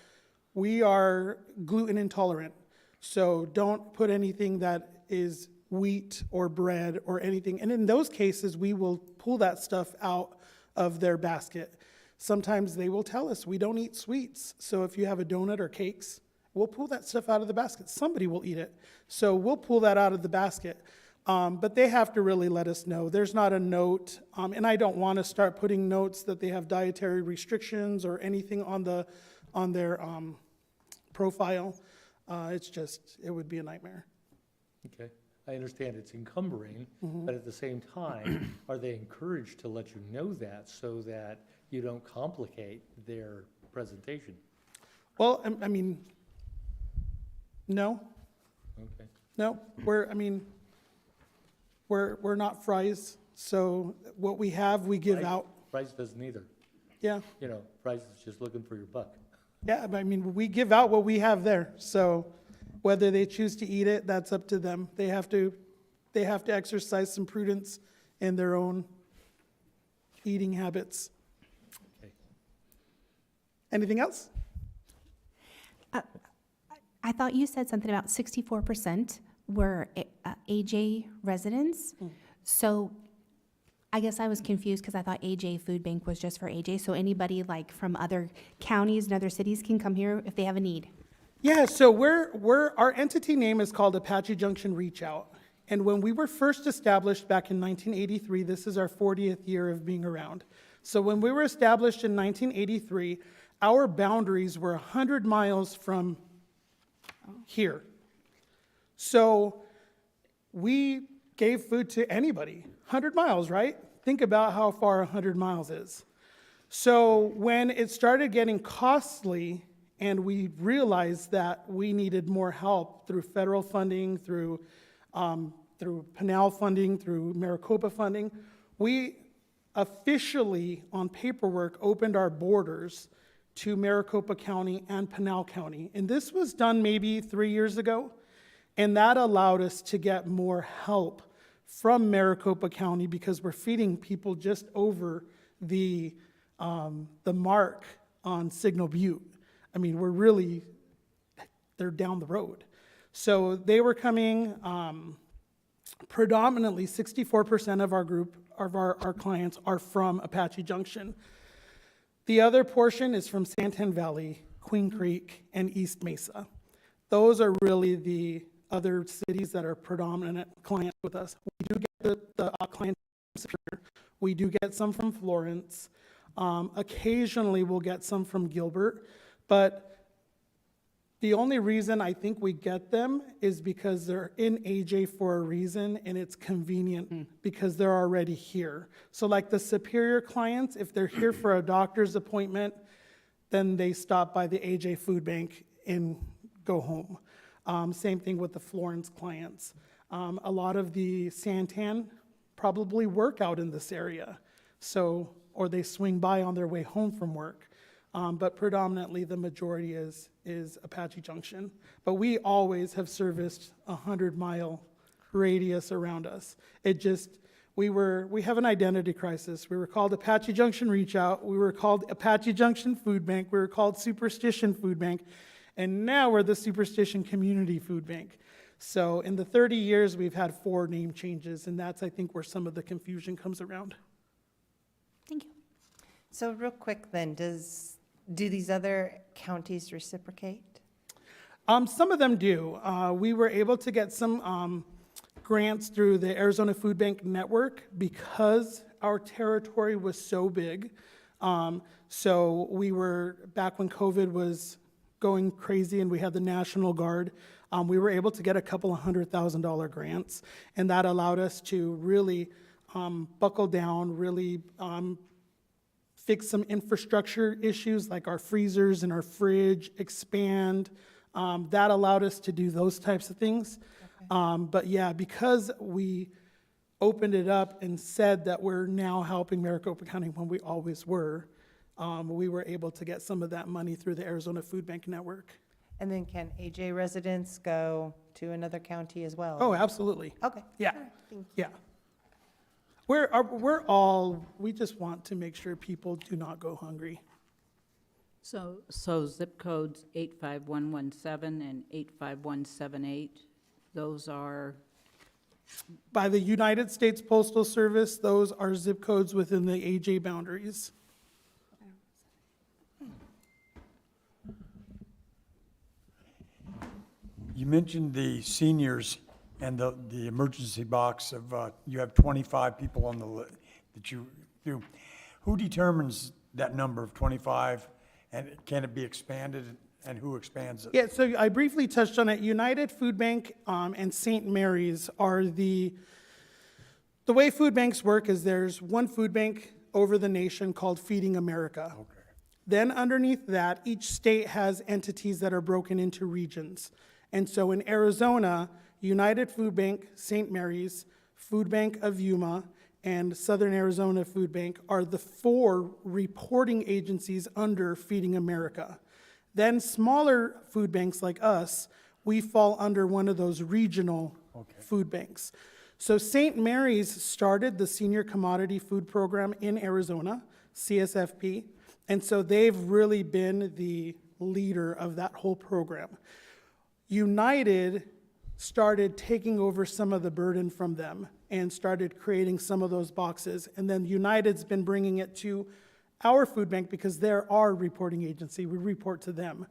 we are gluten intolerant. So don't put anything that is wheat or bread or anything. And in those cases, we will pull that stuff out of their basket. Sometimes they will tell us we don't eat sweets. So if you have a donut or cakes, we'll pull that stuff out of the basket. Somebody will eat it. So we'll pull that out of the basket. But they have to really let us know. There's not a note, and I don't want to start putting notes that they have dietary restrictions or anything on their profile. It would be a nightmare. Okay. I understand it's encumbering, but at the same time, are they encouraged to let you know that so that you don't complicate their presentation? Well, I mean, no, Okay. no, we're not Fry's, so what we have, we give Price- out. Price doesn't either. Yeah, You know, Price is just looking for your buck. yeah, but I mean, we give out what we have there, so whether they choose to eat it, that's up to them. They have to exercise some prudence in their own eating habits. Okay. Anything else? I thought you said something about 64% were AJ residents. So I guess I was confused because I thought AJ Food Bank was just for AJ. So anybody like from other counties and other cities can come here if they have a need. Yeah, so our entity name is called Apache Junction Reach Out. And when we were first established back in 1983, this is our 40th year of being around. So when we were established in 1983, our boundaries were 100 miles from here. So we gave food to anybody, 100 miles, right? Think about how far 100 miles is. So when it started getting costly and we realized that we needed more help through federal funding, through Pinal funding, through Maricopa funding, we officially, on paperwork, opened our borders to Maricopa County and Pinal County. And this was done maybe 3 years ago, and that allowed us to get more help from Maricopa County because we're feeding people just over the mark on Signal Butte. I mean, they're down the road. So they were coming, predominantly 64% of our group, of our clients are from Apache Junction. The other portion is from Santan Valley, Queen Creek, and East Mesa. Those are really the other cities that are predominant clients with us. We do get the clients from Superior. We do get some from Florence. Occasionally, we'll get some from Gilbert, but the only reason I think we get them is because they're in AJ for a reason and it's convenient because they're already here. So like the Superior clients, if they're here for a doctor's appointment, then they stop by the AJ Food Bank and go home. Same thing with the Florence clients. A lot of the Santan probably work out in this area, or they swing by on their way home from work. But predominantly the majority is Apache Junction. But we always have serviced a 100-mile radius around us. We have an identity crisis. We were called Apache Junction Reach Out. We were called Apache Junction Food Bank. We were called Superstition Food Bank. And now we're the Superstition Community Food Bank. So in the 30 years, we've had 4 name changes, and that's, I think, where some of the confusion comes around. Thank you. So real quick then, do these other counties reciprocate? Some of them do. We were able to get some grants through the Arizona Food Bank Network because our territory was so big. So we were, back when COVID was going crazy and we had the National Guard, we were able to get a couple of $100,000 grants, and that allowed us to really buckle down, really fix some infrastructure issues like our freezers and our fridge, expand. That allowed us to do those types of things. Okay. But yeah, because we opened it up and said that we're now helping Maricopa County when we always were, we were able to get some of that money through the Arizona Food Bank Network. And then can AJ residents go to another county as well? Oh, absolutely. Okay. Yeah, All right, thank you. yeah. We just want to make sure people do not go hungry. So zip codes 85117 and 85178, those are, By the United States Postal Service, those are zip codes within the AJ boundaries. You mentioned the seniors and the emergency box of, you have 25 people on the list that you do. Who determines that number of 25, and can it be expanded and who expands it? Yeah, so I briefly touched on it. United Food Bank and St. Mary's are the way food banks work is there's one food bank over the nation called Feeding America. Okay. Then underneath that, each state has entities that are broken into regions. And so in Arizona, United Food Bank, St. Mary's, Food Bank of Yuma, and Southern Arizona Food Bank are the 4 reporting agencies under Feeding America. Then smaller food banks like us, we fall under one of those regional food banks. So St. Mary's started the Senior Commodity Food Program in Arizona, CSFP, and so they've really been the leader of that whole program. United started taking over some of the burden from them and started creating some of those boxes. And then United's been bringing it to our food bank because they're our reporting agency. We report to them.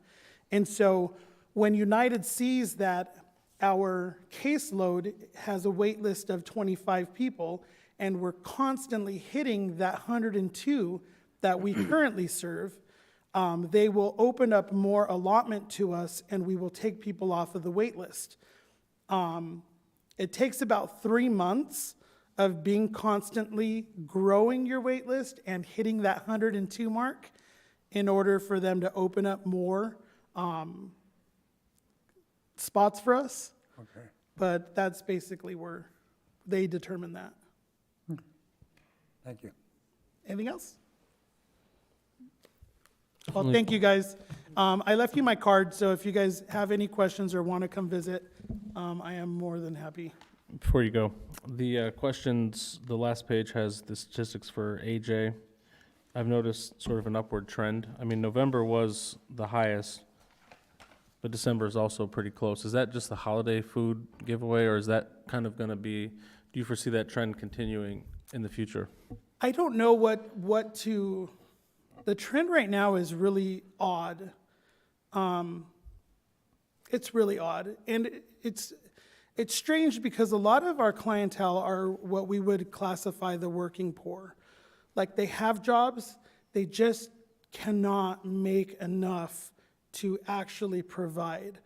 And so when United sees that our caseload has a wait list of 25 people and we're constantly hitting that 102 that we currently serve, they will open up more allotment to us and we will take people off of the wait list. It takes about 3 months of being constantly growing your wait list and hitting that 102 mark in order for them to open up more spots for us. Okay. But that's basically where they determine that. Thank you. Anything else? Well, thank you, guys. I left you my card, so if you guys have any questions or want to come visit, I am more than happy. Before you go, the questions, the last page has the statistics for AJ. I've noticed sort of an upward trend. I mean, November was the highest, but December is also pretty close. Is that just the holiday food giveaway, or is that kind of going to be, do you foresee that trend continuing in the future? I don't know what to, the trend right now is really odd. It's really odd. And it's strange because a lot of our clientele are what we would classify the working poor. Like they have jobs, they just cannot make enough to actually provide.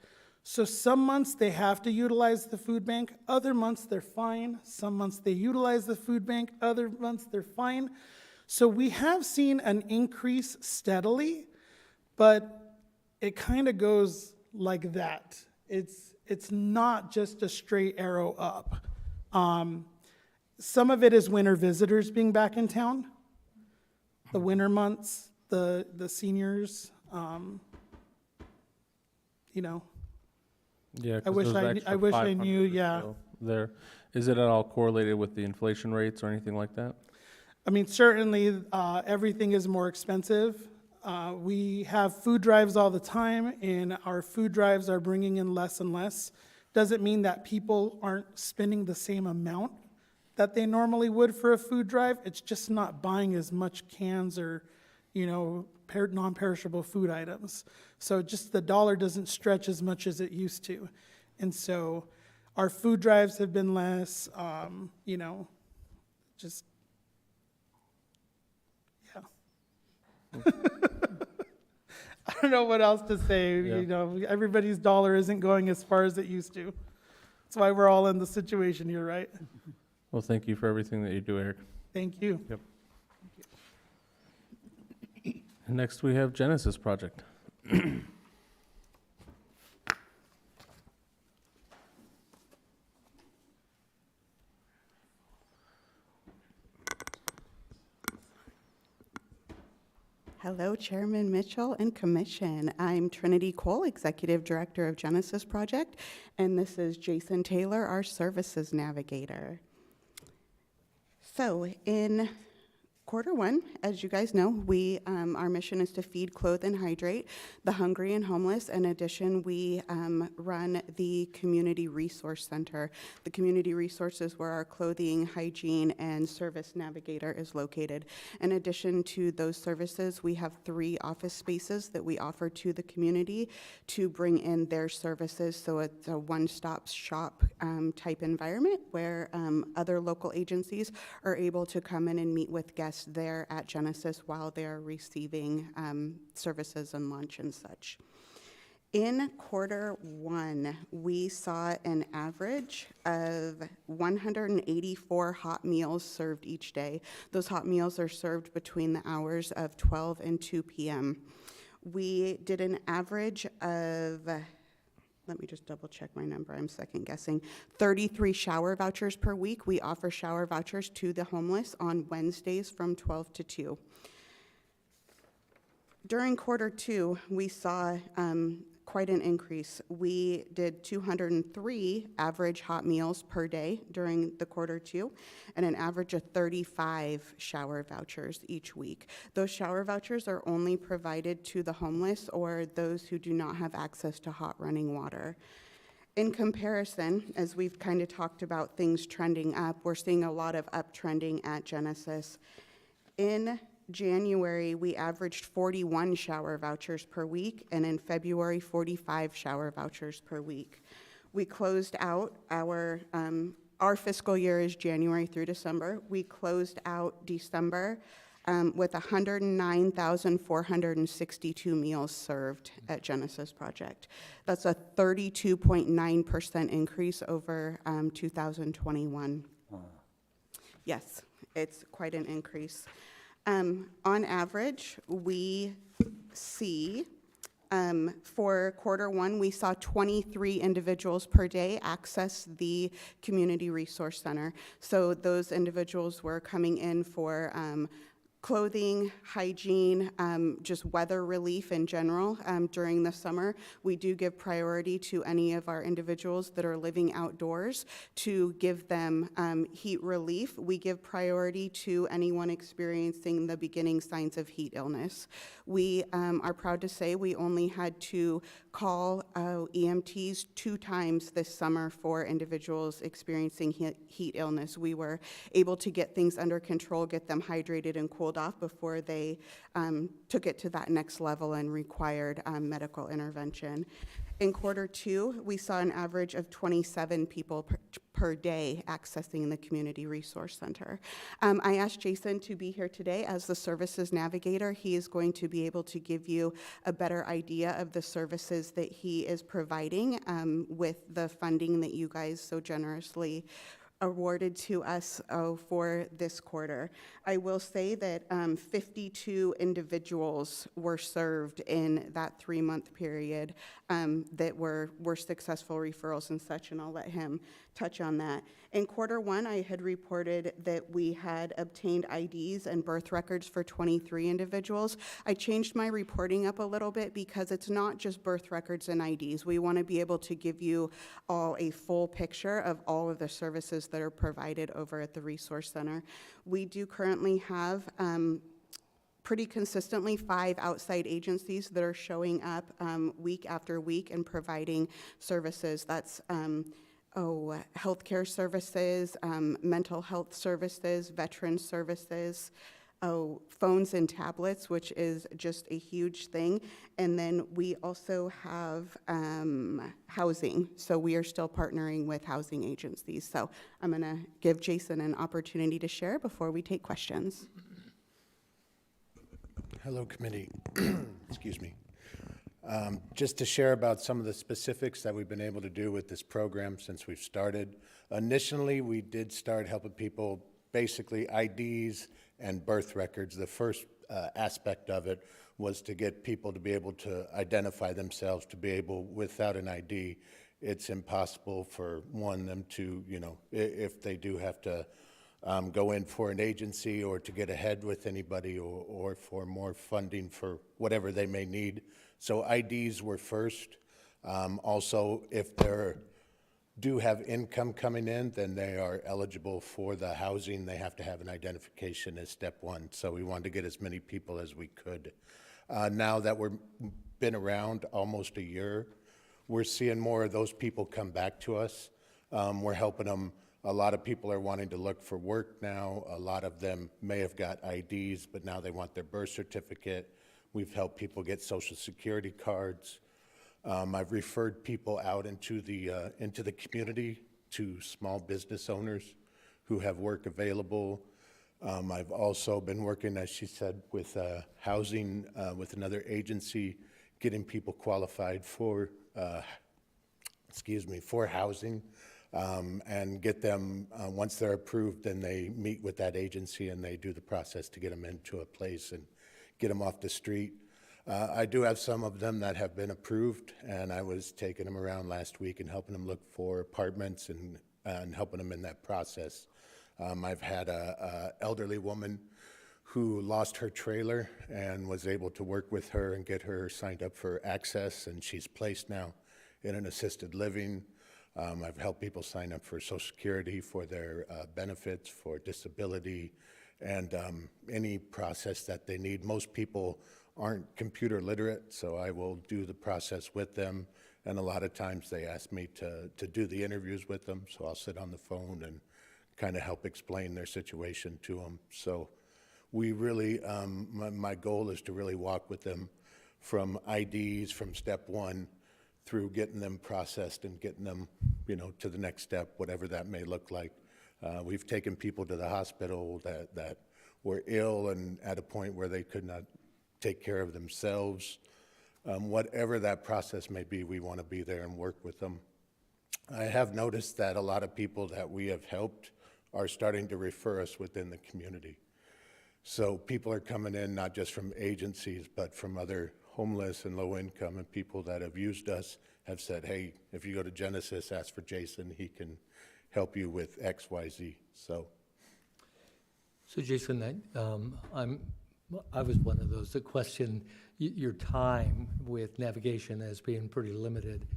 So some months they have to utilize the food bank, other months they're fine. Some months they utilize the food bank, other months they're fine. So we have seen an increase steadily, but it kind of goes like that. It's not just a straight arrow up. Some of it is winter visitors being back in town, the winter months, the seniors, you know. Yeah, I wish I knew, yeah. There, is it at all correlated with the inflation rates or anything like that? I mean, certainly, everything is more expensive. We have food drives all the time, and our food drives are bringing in less and less. Doesn't mean that people aren't spending the same amount that they normally would for a food drive. It's just not buying as much cans or, you know, non-perishable food items. So just the dollar doesn't stretch as much as it used to. And so our food drives have been less, you know, just, yeah. I don't know what else to say. Yeah. You know, everybody's dollar isn't going as far as it used to. That's why we're all in the situation here, right? Well, thank you for everything that you do, Eric. Thank you. Yep. And next we have Genesis Project. Hello, Chairman Mitchell and Commission. I'm Trinity Cole, Executive Director of Genesis Project, and this is Jason Taylor, our Services Navigator. So in Q1, as you guys know, our mission is to feed, clothe, and hydrate the hungry and homeless. In addition, we run the Community Resource Center. The Community Resource is where our clothing, hygiene, and service navigator is located. In addition to those services, we have 3 office spaces that we offer to the community to bring in their services. So it's a one-stop shop type environment where other local agencies are able to come in and meet with guests there at Genesis while they're receiving services and lunch and such. In quarter one, we saw an average of 184 hot meals served each day. Those hot meals are served between the hours of 12 and 2 p.m. We did an average of, let me just double check my number, I'm second guessing, 33 shower vouchers per week. We offer shower vouchers to the homeless on Wednesdays from 12 to 2. During quarter two, we saw quite an increase. We did 203 average hot meals per day during the quarter two, and an average of 35 shower vouchers each week. Those shower vouchers are only provided to the homeless or those who do not have access to hot running water. In comparison, as we've kind of talked about things trending up, we're seeing a lot of uptrending at Genesis. In January, we averaged 41 shower vouchers per week, and in February, 45 shower vouchers per week. We closed out our fiscal year is January through December. We closed out December with 109,462 meals served at Genesis Project. That's a 32.9% increase over 2021. Wow. Yes, it's quite an increase. On average, we see for quarter one, we saw 23 individuals per day access the Community Resource Center. So those individuals were coming in for clothing, hygiene, just weather relief in general during the summer. We do give priority to any of our individuals that are living outdoors to give them heat relief. We give priority to anyone experiencing the beginning signs of heat illness. We are proud to say we only had to call EMTs 2 times this summer for individuals experiencing heat illness. We were able to get things under control, get them hydrated and cooled off before they took it to that next level and required medical intervention. In quarter two, we saw an average of 27 people per day accessing the Community Resource Center. I asked Jason to be here today as the services navigator. He is going to be able to give you a better idea of the services that he is providing with the funding that you guys so generously awarded to us for this quarter. I will say that 52 individuals were served in that 3-month period that were successful referrals and such, and I'll let him touch on that. In quarter one, I had reported that we had obtained IDs and birth records for 23 individuals. I changed my reporting up a little bit because it's not just birth records and IDs. We want to be able to give you all a full picture of all of the services that are provided over at the Resource Center. We do currently have pretty consistently 5 outside agencies that are showing up week after week and providing services. That's healthcare services, mental health services, veteran services, phones and tablets, which is just a huge thing. And then we also have housing. So we are still partnering with housing agencies. So I'm going to give Jason an opportunity to share before we take questions. Hello, committee. Excuse me. Just to share about some of the specifics that we've been able to do with this program since we've started. Initially, we did start helping people, basically IDs and birth records. The first aspect of it was to get people to be able to identify themselves, to be able, without an ID, it's impossible for them to, if they do have to go in for an agency or to get ahead with anybody or for more funding for whatever they may need. So IDs were first. Also, if they do have income coming in, then they are eligible for the housing. They have to have an identification as step one. So we wanted to get as many people as we could. Now that we've been around almost a year, we're seeing more of those people come back to us. We're helping them. A lot of people are wanting to look for work now. A lot of them may have got IDs, but now they want their birth certificate. We've helped people get Social Security cards. I've referred people out into the community to small business owners who have work available. I've also been working, as she said, with housing with another agency getting people qualified for, for housing, and get them, once they're approved, then they meet with that agency and they do the process to get them into a place and get them off the street. I do have some of them that have been approved, and I was taking them around last week and helping them look for apartments and helping them in that process. I've had a elderly woman who lost her trailer and was able to work with her and get her signed up for access, and she's placed now in an assisted living. I've helped people sign up for Social Security, for their benefits, for disability, and any process that they need. Most people aren't computer literate, so I will do the process with them, and a lot of times they ask me to do the interviews with them, so I'll sit on the phone and kind of help explain their situation to them. So we really, my goal is to really walk with them from IDs, from step one, through getting them processed and getting them, to the next step, whatever that may look like. We've taken people to the hospital that were ill and at a point where they could not take care of themselves. Whatever that process may be, we want to be there and work with them. I have noticed that a lot of people that we have helped are starting to refer us within the community. So people are coming in not just from agencies, but from other homeless and low income, and people that have used us have said, hey, if you go to Genesis, ask for Jason, he can help you with X, Y, Z. So Jason, I was one of those that questioned your time with navigation as being pretty limited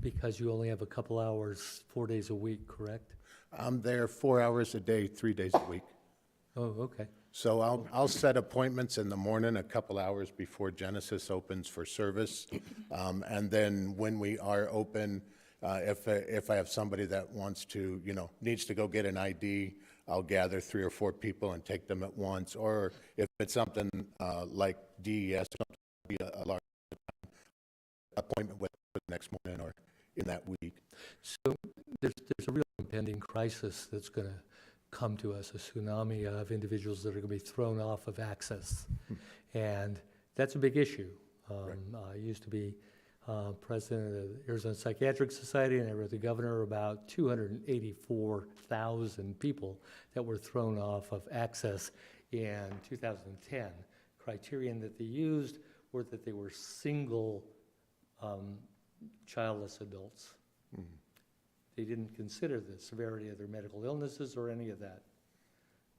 because you only have a couple hours, 4 days a week, correct? I'm there 4 hours a day, 3 days a week. Oh, okay. So I'll set appointments in the morning a couple hours before Genesis opens for service. And then when we are open, if I have somebody that wants to, needs to go get an ID, I'll gather 3 or 4 people and take them at once. Or if it's something like DES, it'll be a large appointment with the next morning or in that week. So there's a real impending crisis that's going to come to us, a tsunami of individuals that are going to be thrown off of access. And that's a big issue. I used to be president of the Arizona Psychiatric Society, and I wrote the governor about 284,000 people that were thrown off of access in 2010. Criterion that they used were that they were single childless adults. They didn't consider the severity of their medical illnesses or any of that.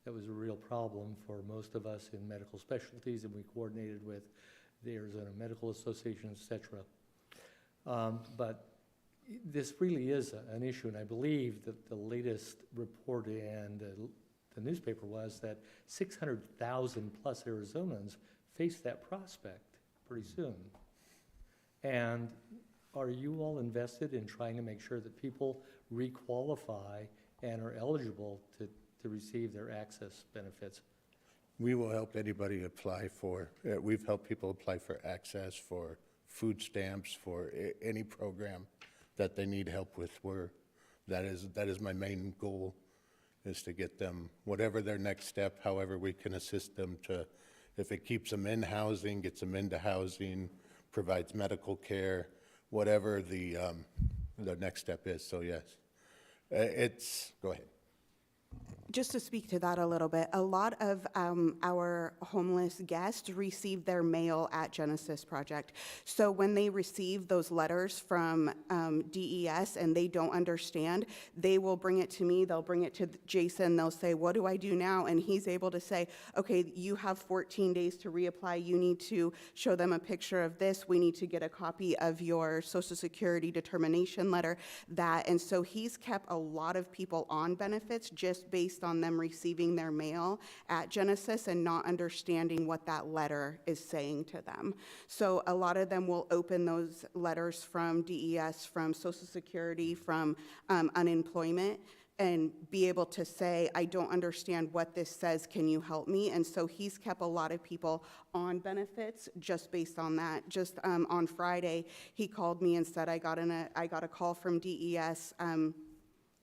That was a real problem for most of us in medical specialties, and we coordinated with the Arizona Medical Association, et cetera. But this really is an issue, and I believe that the latest report in the newspaper was that 600,000 plus Arizonans face that prospect pretty soon. And are you all invested in trying to make sure that people re-qualify and are eligible to receive their access benefits? We will help anybody apply for, we've helped people apply for access, for food stamps, for any program that they need help with. That is my main goal, is to get them, whatever their next step, however we can assist them to, if it keeps them in housing, gets them into housing, provides medical care, whatever the next step is. So yes, go ahead. Just to speak to that a little bit, a lot of our homeless guests receive their mail at Genesis Project. So when they receive those letters from DES and they don't understand, they will bring it to me, they'll bring it to Jason, they'll say, what do I do now? And he's able to say, okay, you have 14 days to reapply, you need to show them a picture of this, we need to get a copy of your Social Security determination letter, and so he's kept a lot of people on benefits just based on them receiving their mail at Genesis and not understanding what that letter is saying to them. So a lot of them will open those letters from DES, from Social Security, from unemployment, and be able to say, I don't understand what this says, can you help me? And so he's kept a lot of people on benefits just based on that. Just on Friday, he called me and said, I got a call from DES,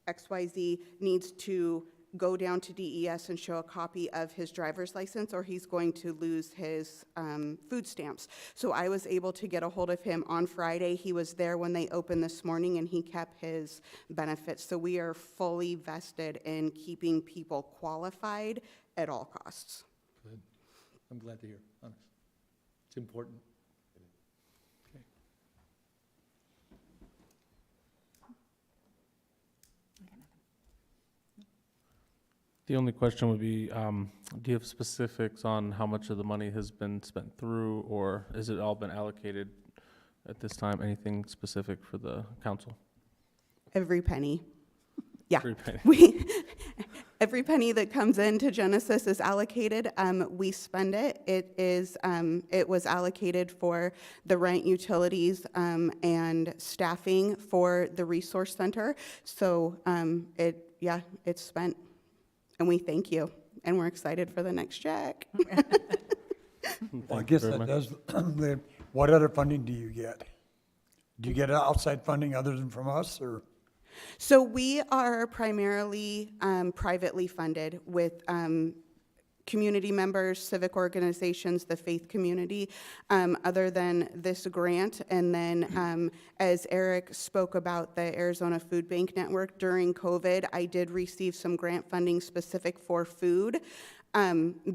XYZ needs to go down to DES and show a copy of his driver's license, or he's going to lose his food stamps. So I was able to get a hold of him on Friday. He was there when they opened this morning, and he kept his benefits. So we are fully vested in keeping people qualified at all costs. Good. I'm glad to hear, honest. It's important. Okay. The only question would be, do you have specifics on how much of the money has been spent through, or has it all been allocated at this time? Anything specific for the council? Every penny. Yeah. Every penny. Every penny that comes into Genesis is allocated. We spend it. It was allocated for the rent, utilities, and staffing for the resource center. So it's spent. And we thank you. And we're excited for the next check. Well, I guess that does, what other funding do you get? Do you get outside funding other than from us, or? So we are primarily privately funded with community members, civic organizations, the faith community, other than this grant. And then as Eric spoke about the Arizona Food Bank Network, during COVID, I did receive some grant funding specific for food.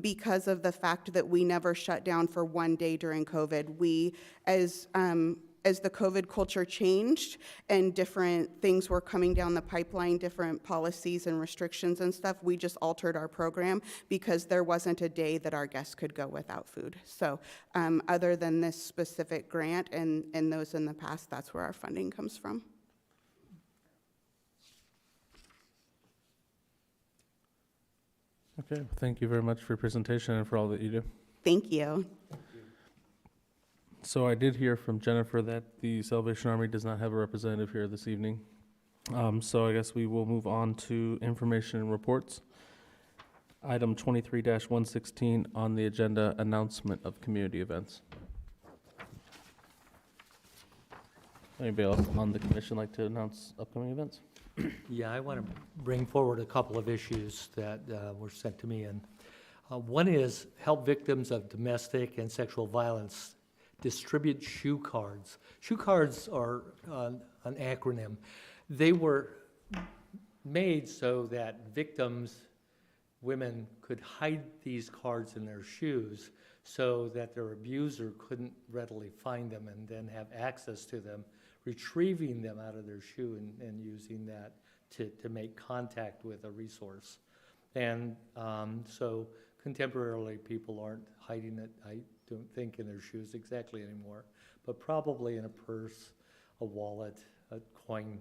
Because of the fact that we never shut down for one day during COVID, we, as the COVID culture changed and different things were coming down the pipeline, different policies and restrictions and stuff, we just altered our program because there wasn't a day that our guests could go without food. So other than this specific grant and those in the past, that's where our funding comes from. Okay, well, thank you very much for your presentation and for all that you do. Thank you. So I did hear from Jennifer that the Salvation Army does not have a representative here this evening. So I guess we will move on to information and reports. Item 23-116 on the agenda, announcement of community events. Anybody else on the commission like to announce upcoming events? Yeah, I want to bring forward a couple of issues that were sent to me. And one is help victims of domestic and sexual violence distribute shoe cards. Shoe cards are an acronym. They were made so that victims, women, could hide these cards in their shoes so that their abuser couldn't readily find them and then have access to them, retrieving them out of their shoe and using that to make contact with a resource. And so contemporarily, people aren't hiding it, I don't think, in their shoes exactly anymore, but probably in a purse, a wallet, a coin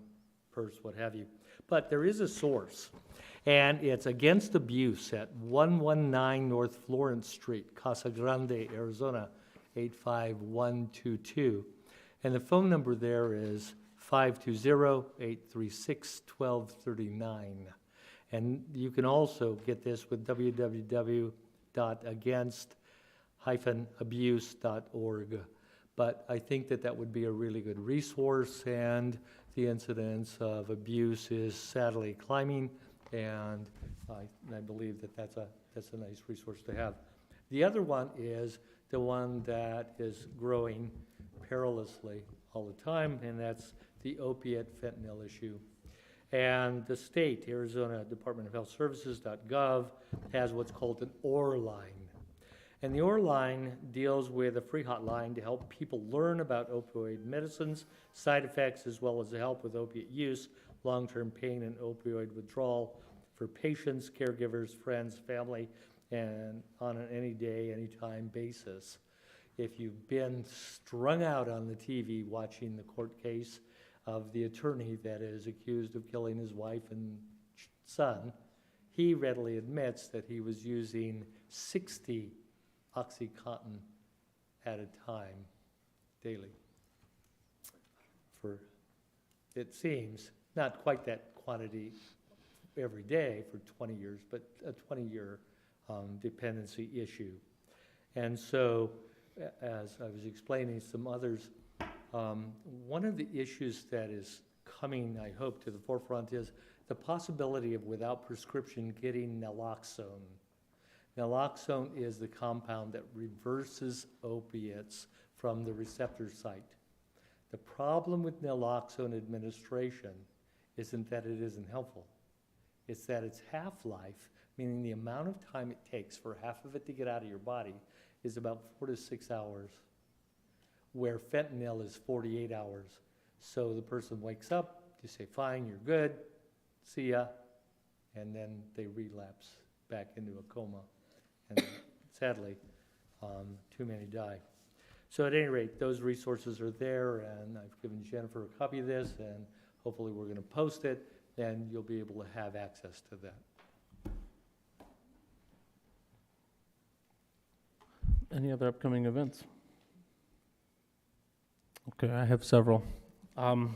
purse, what have you. But there is a source, and it's Against Abuse at 119 North Florence Street, Casa Grande, Arizona, 85122. And the phone number there is 520-836-1239. And you can also get this with www.against-abuse.org. But I think that would be a really good resource, and the incidence of abuse is sadly climbing, and I believe that's a nice resource to have. The other one is the one that is growing perilously all the time, and that's the opiate fentanyl issue. And the state, Arizona Department of Health Services.gov, has what's called an OR line. And the OR line deals with a free hotline to help people learn about opioid medicines, side effects, as well as to help with opiate use, long-term pain, and opioid withdrawal for patients, caregivers, friends, family, and on an any day, anytime basis. If you've been strung out on the TV watching the court case of the attorney that is accused of killing his wife and son, he readily admits that he was using 60 OxyContin at a time daily for, it seems, not quite that quantity every day for 20 years, but a 20-year dependency issue. And so, as I was explaining some others, one of the issues that is coming, I hope, to the forefront is the possibility of, without prescription, getting naloxone. Naloxone is the compound that reverses opiates from the receptor site. The problem with naloxone administration isn't that it isn't helpful. It's that its half-life, meaning the amount of time it takes for half of it to get out of your body, is about 4 to 6 hours, where fentanyl is 48 hours. So the person wakes up, you say, fine, you're good, see ya, and then they relapse back into a coma. And sadly, too many die. So at any rate, those resources are there, and I've given Jennifer a copy of this, and hopefully we're going to post it, and you'll be able to have access to that. Any other upcoming events? Okay, I have several.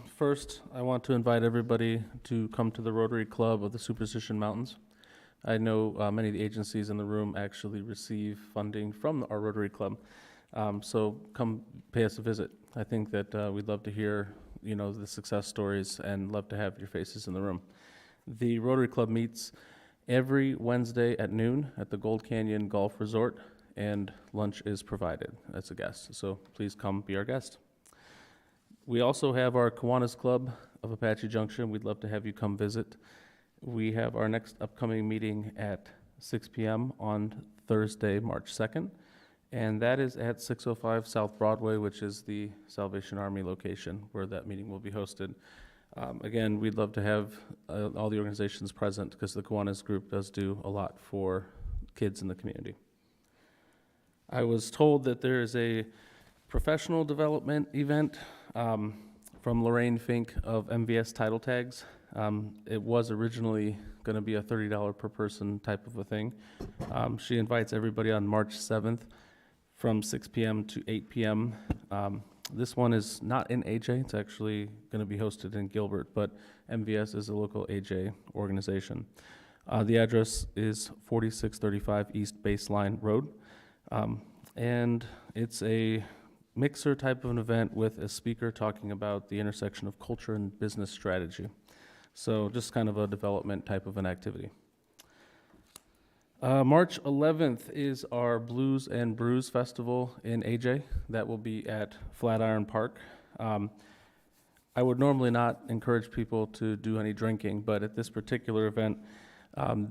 First, I want to invite everybody to come to the Rotary Club of the Superstition Mountains. I know many of the agencies in the room actually receive funding from our Rotary Club, so come pay us a visit. I think that we'd love to hear, the success stories and love to have your faces in the room. The Rotary Club meets every Wednesday at noon at the Gold Canyon Golf Resort, and lunch is provided as a guest, so please come be our guest. We also have our Kiwanis Club of Apache Junction. We'd love to have you come visit. We have our next upcoming meeting at 6 p.m. on Thursday, March 2nd, and that is at 605 South Broadway, which is the Salvation Army location where that meeting will be hosted. Again, we'd love to have all the organizations present because the Kiwanis group does do a lot for kids in the community. I was told that there is a professional development event from Lorraine Fink of MVS Title Tags. It was originally going to be a $30 per person type of a thing. She invites everybody on March 7th from 6 p.m. to 8 p.m. This one is not in AJ. It's actually going to be hosted in Gilbert, but MVS is a local AJ organization. The address is 4635 East Baseline Road, and it's a mixer type of an event with a speaker talking about the intersection of culture and business strategy. So just kind of a development type of an activity. March 11th is our Blues and Brews Festival in AJ. That will be at Flatiron Park. I would normally not encourage people to do any drinking, but at this particular event,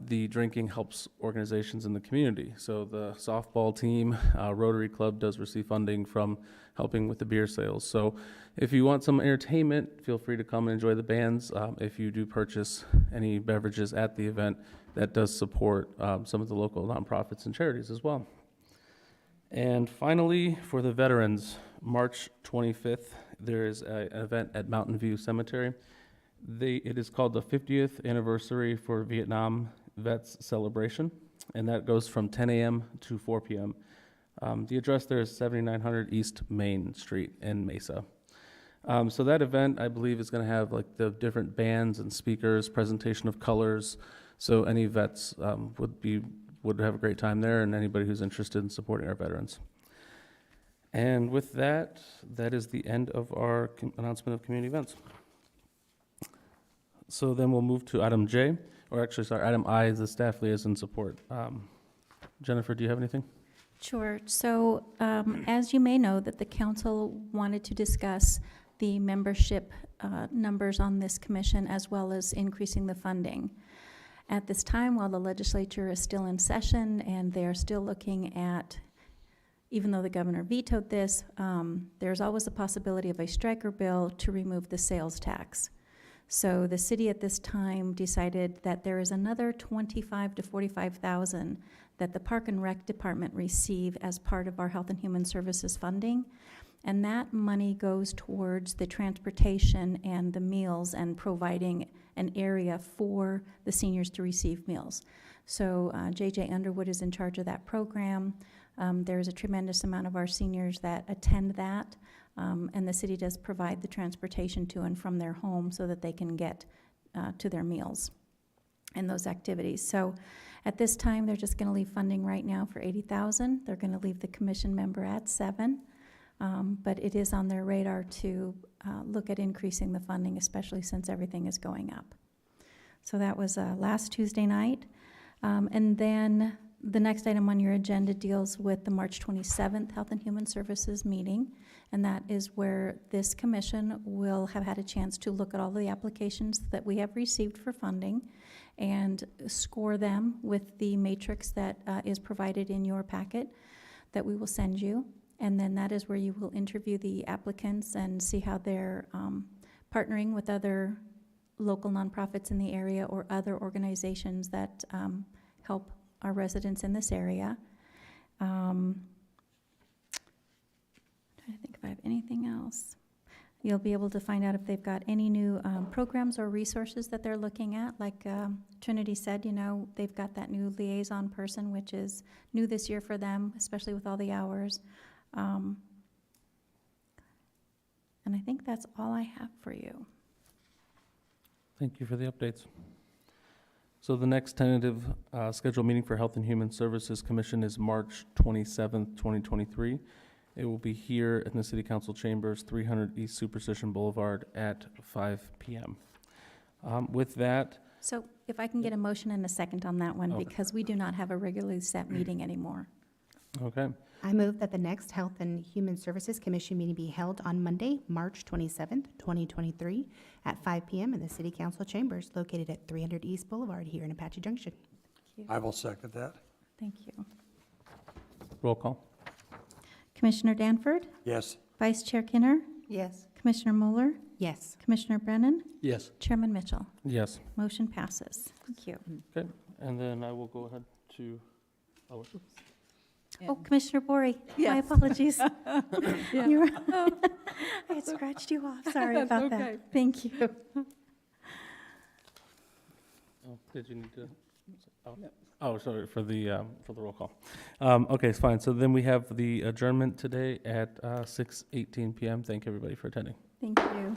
the drinking helps organizations in the community. So the softball team, Rotary Club does receive funding from helping with the beer sales. So if you want some entertainment, feel free to come and enjoy the bands. If you do purchase any beverages at the event, that does support some of the local nonprofits and charities as well. And finally, for the veterans, March 25th, there is an event at Mountain View Cemetery. It is called the 50th Anniversary for Vietnam Vets Celebration, and that goes from 10 a.m. to 4 p.m. The address there is 7900 East Main Street in Mesa. So that event, I believe, is going to have like the different bands and speakers, presentation of colors. So any vets would have a great time there, and anybody who's interested in supporting our veterans. And with that, that is the end of our announcement of community events. So then we'll move to item J, or actually, sorry, item I is the staff liaison support. Jennifer, do you have anything? Sure. So as you may know, that the council wanted to discuss the membership numbers on this commission as well as increasing the funding. At this time, while the legislature is still in session and they're still looking at, even though the governor vetoed this, there's always a possibility of a striker bill to remove the sales tax. So the city at this time decided that there is another $25,000 to $45,000 that the Park and Rec Department receive as part of our Health and Human Services funding. And that money goes towards the transportation and the meals and providing an area for the seniors to receive meals. So JJ Underwood is in charge of that program. There's a tremendous amount of our seniors that attend that, and the city does provide the transportation to and from their home so that they can get to their meals and those activities. So at this time, they're just going to leave funding right now for $80,000. They're going to leave the commission member at $7,000. But it is on their radar to look at increasing the funding, especially since everything is going up. So that was last Tuesday night. And then the next item on your agenda deals with the March 27th Health and Human Services meeting. And that is where this commission will have had a chance to look at all the applications that we have received for funding and score them with the matrix that is provided in your packet that we will send you. And then that is where you will interview the applicants and see how they're partnering with other local nonprofits in the area or other organizations that help our residents in this area. Trying to think if I have anything else. You'll be able to find out if they've got any new programs or resources that they're looking at. Like Trinity said, you know, they've got that new liaison person, which is new this year for them, especially with all the hours. And I think that's all I have for you. Thank you for the updates. So the next tentative scheduled meeting for Health and Human Services Commission is March 27th, 2023. It will be here in the City Council Chambers, 300 East Superstition Boulevard at 5 p.m. With that, So if I can get a motion and a second on that one, Okay. because we do not have a regularly set meeting anymore. okay, I move that the next Health and Human Services Commission meeting be held on Monday, March 27th, 2023, at 5 p.m. in the City Council Chambers located at 300 East Boulevard here in Apache Junction. I will second that. Thank you. roll call. Commissioner Danford, Yes. Vice Chair Kinner, Yes. Commissioner Mueller, Yes. Commissioner Brennan, Yes. Chairman Mitchell. Yes. Motion passes. Thank you. Okay, and then I will go ahead to, oh, Oh, Commissioner Bori, my Yes. apologies. You were- I had scratched you off. Sorry That's about okay. that. Thank you. oh, did you need to? Oh, sorry, for the roll call. Okay, it's fine. So then we have the adjournment today at 6:18 p.m. Thank everybody for attending. Thank you.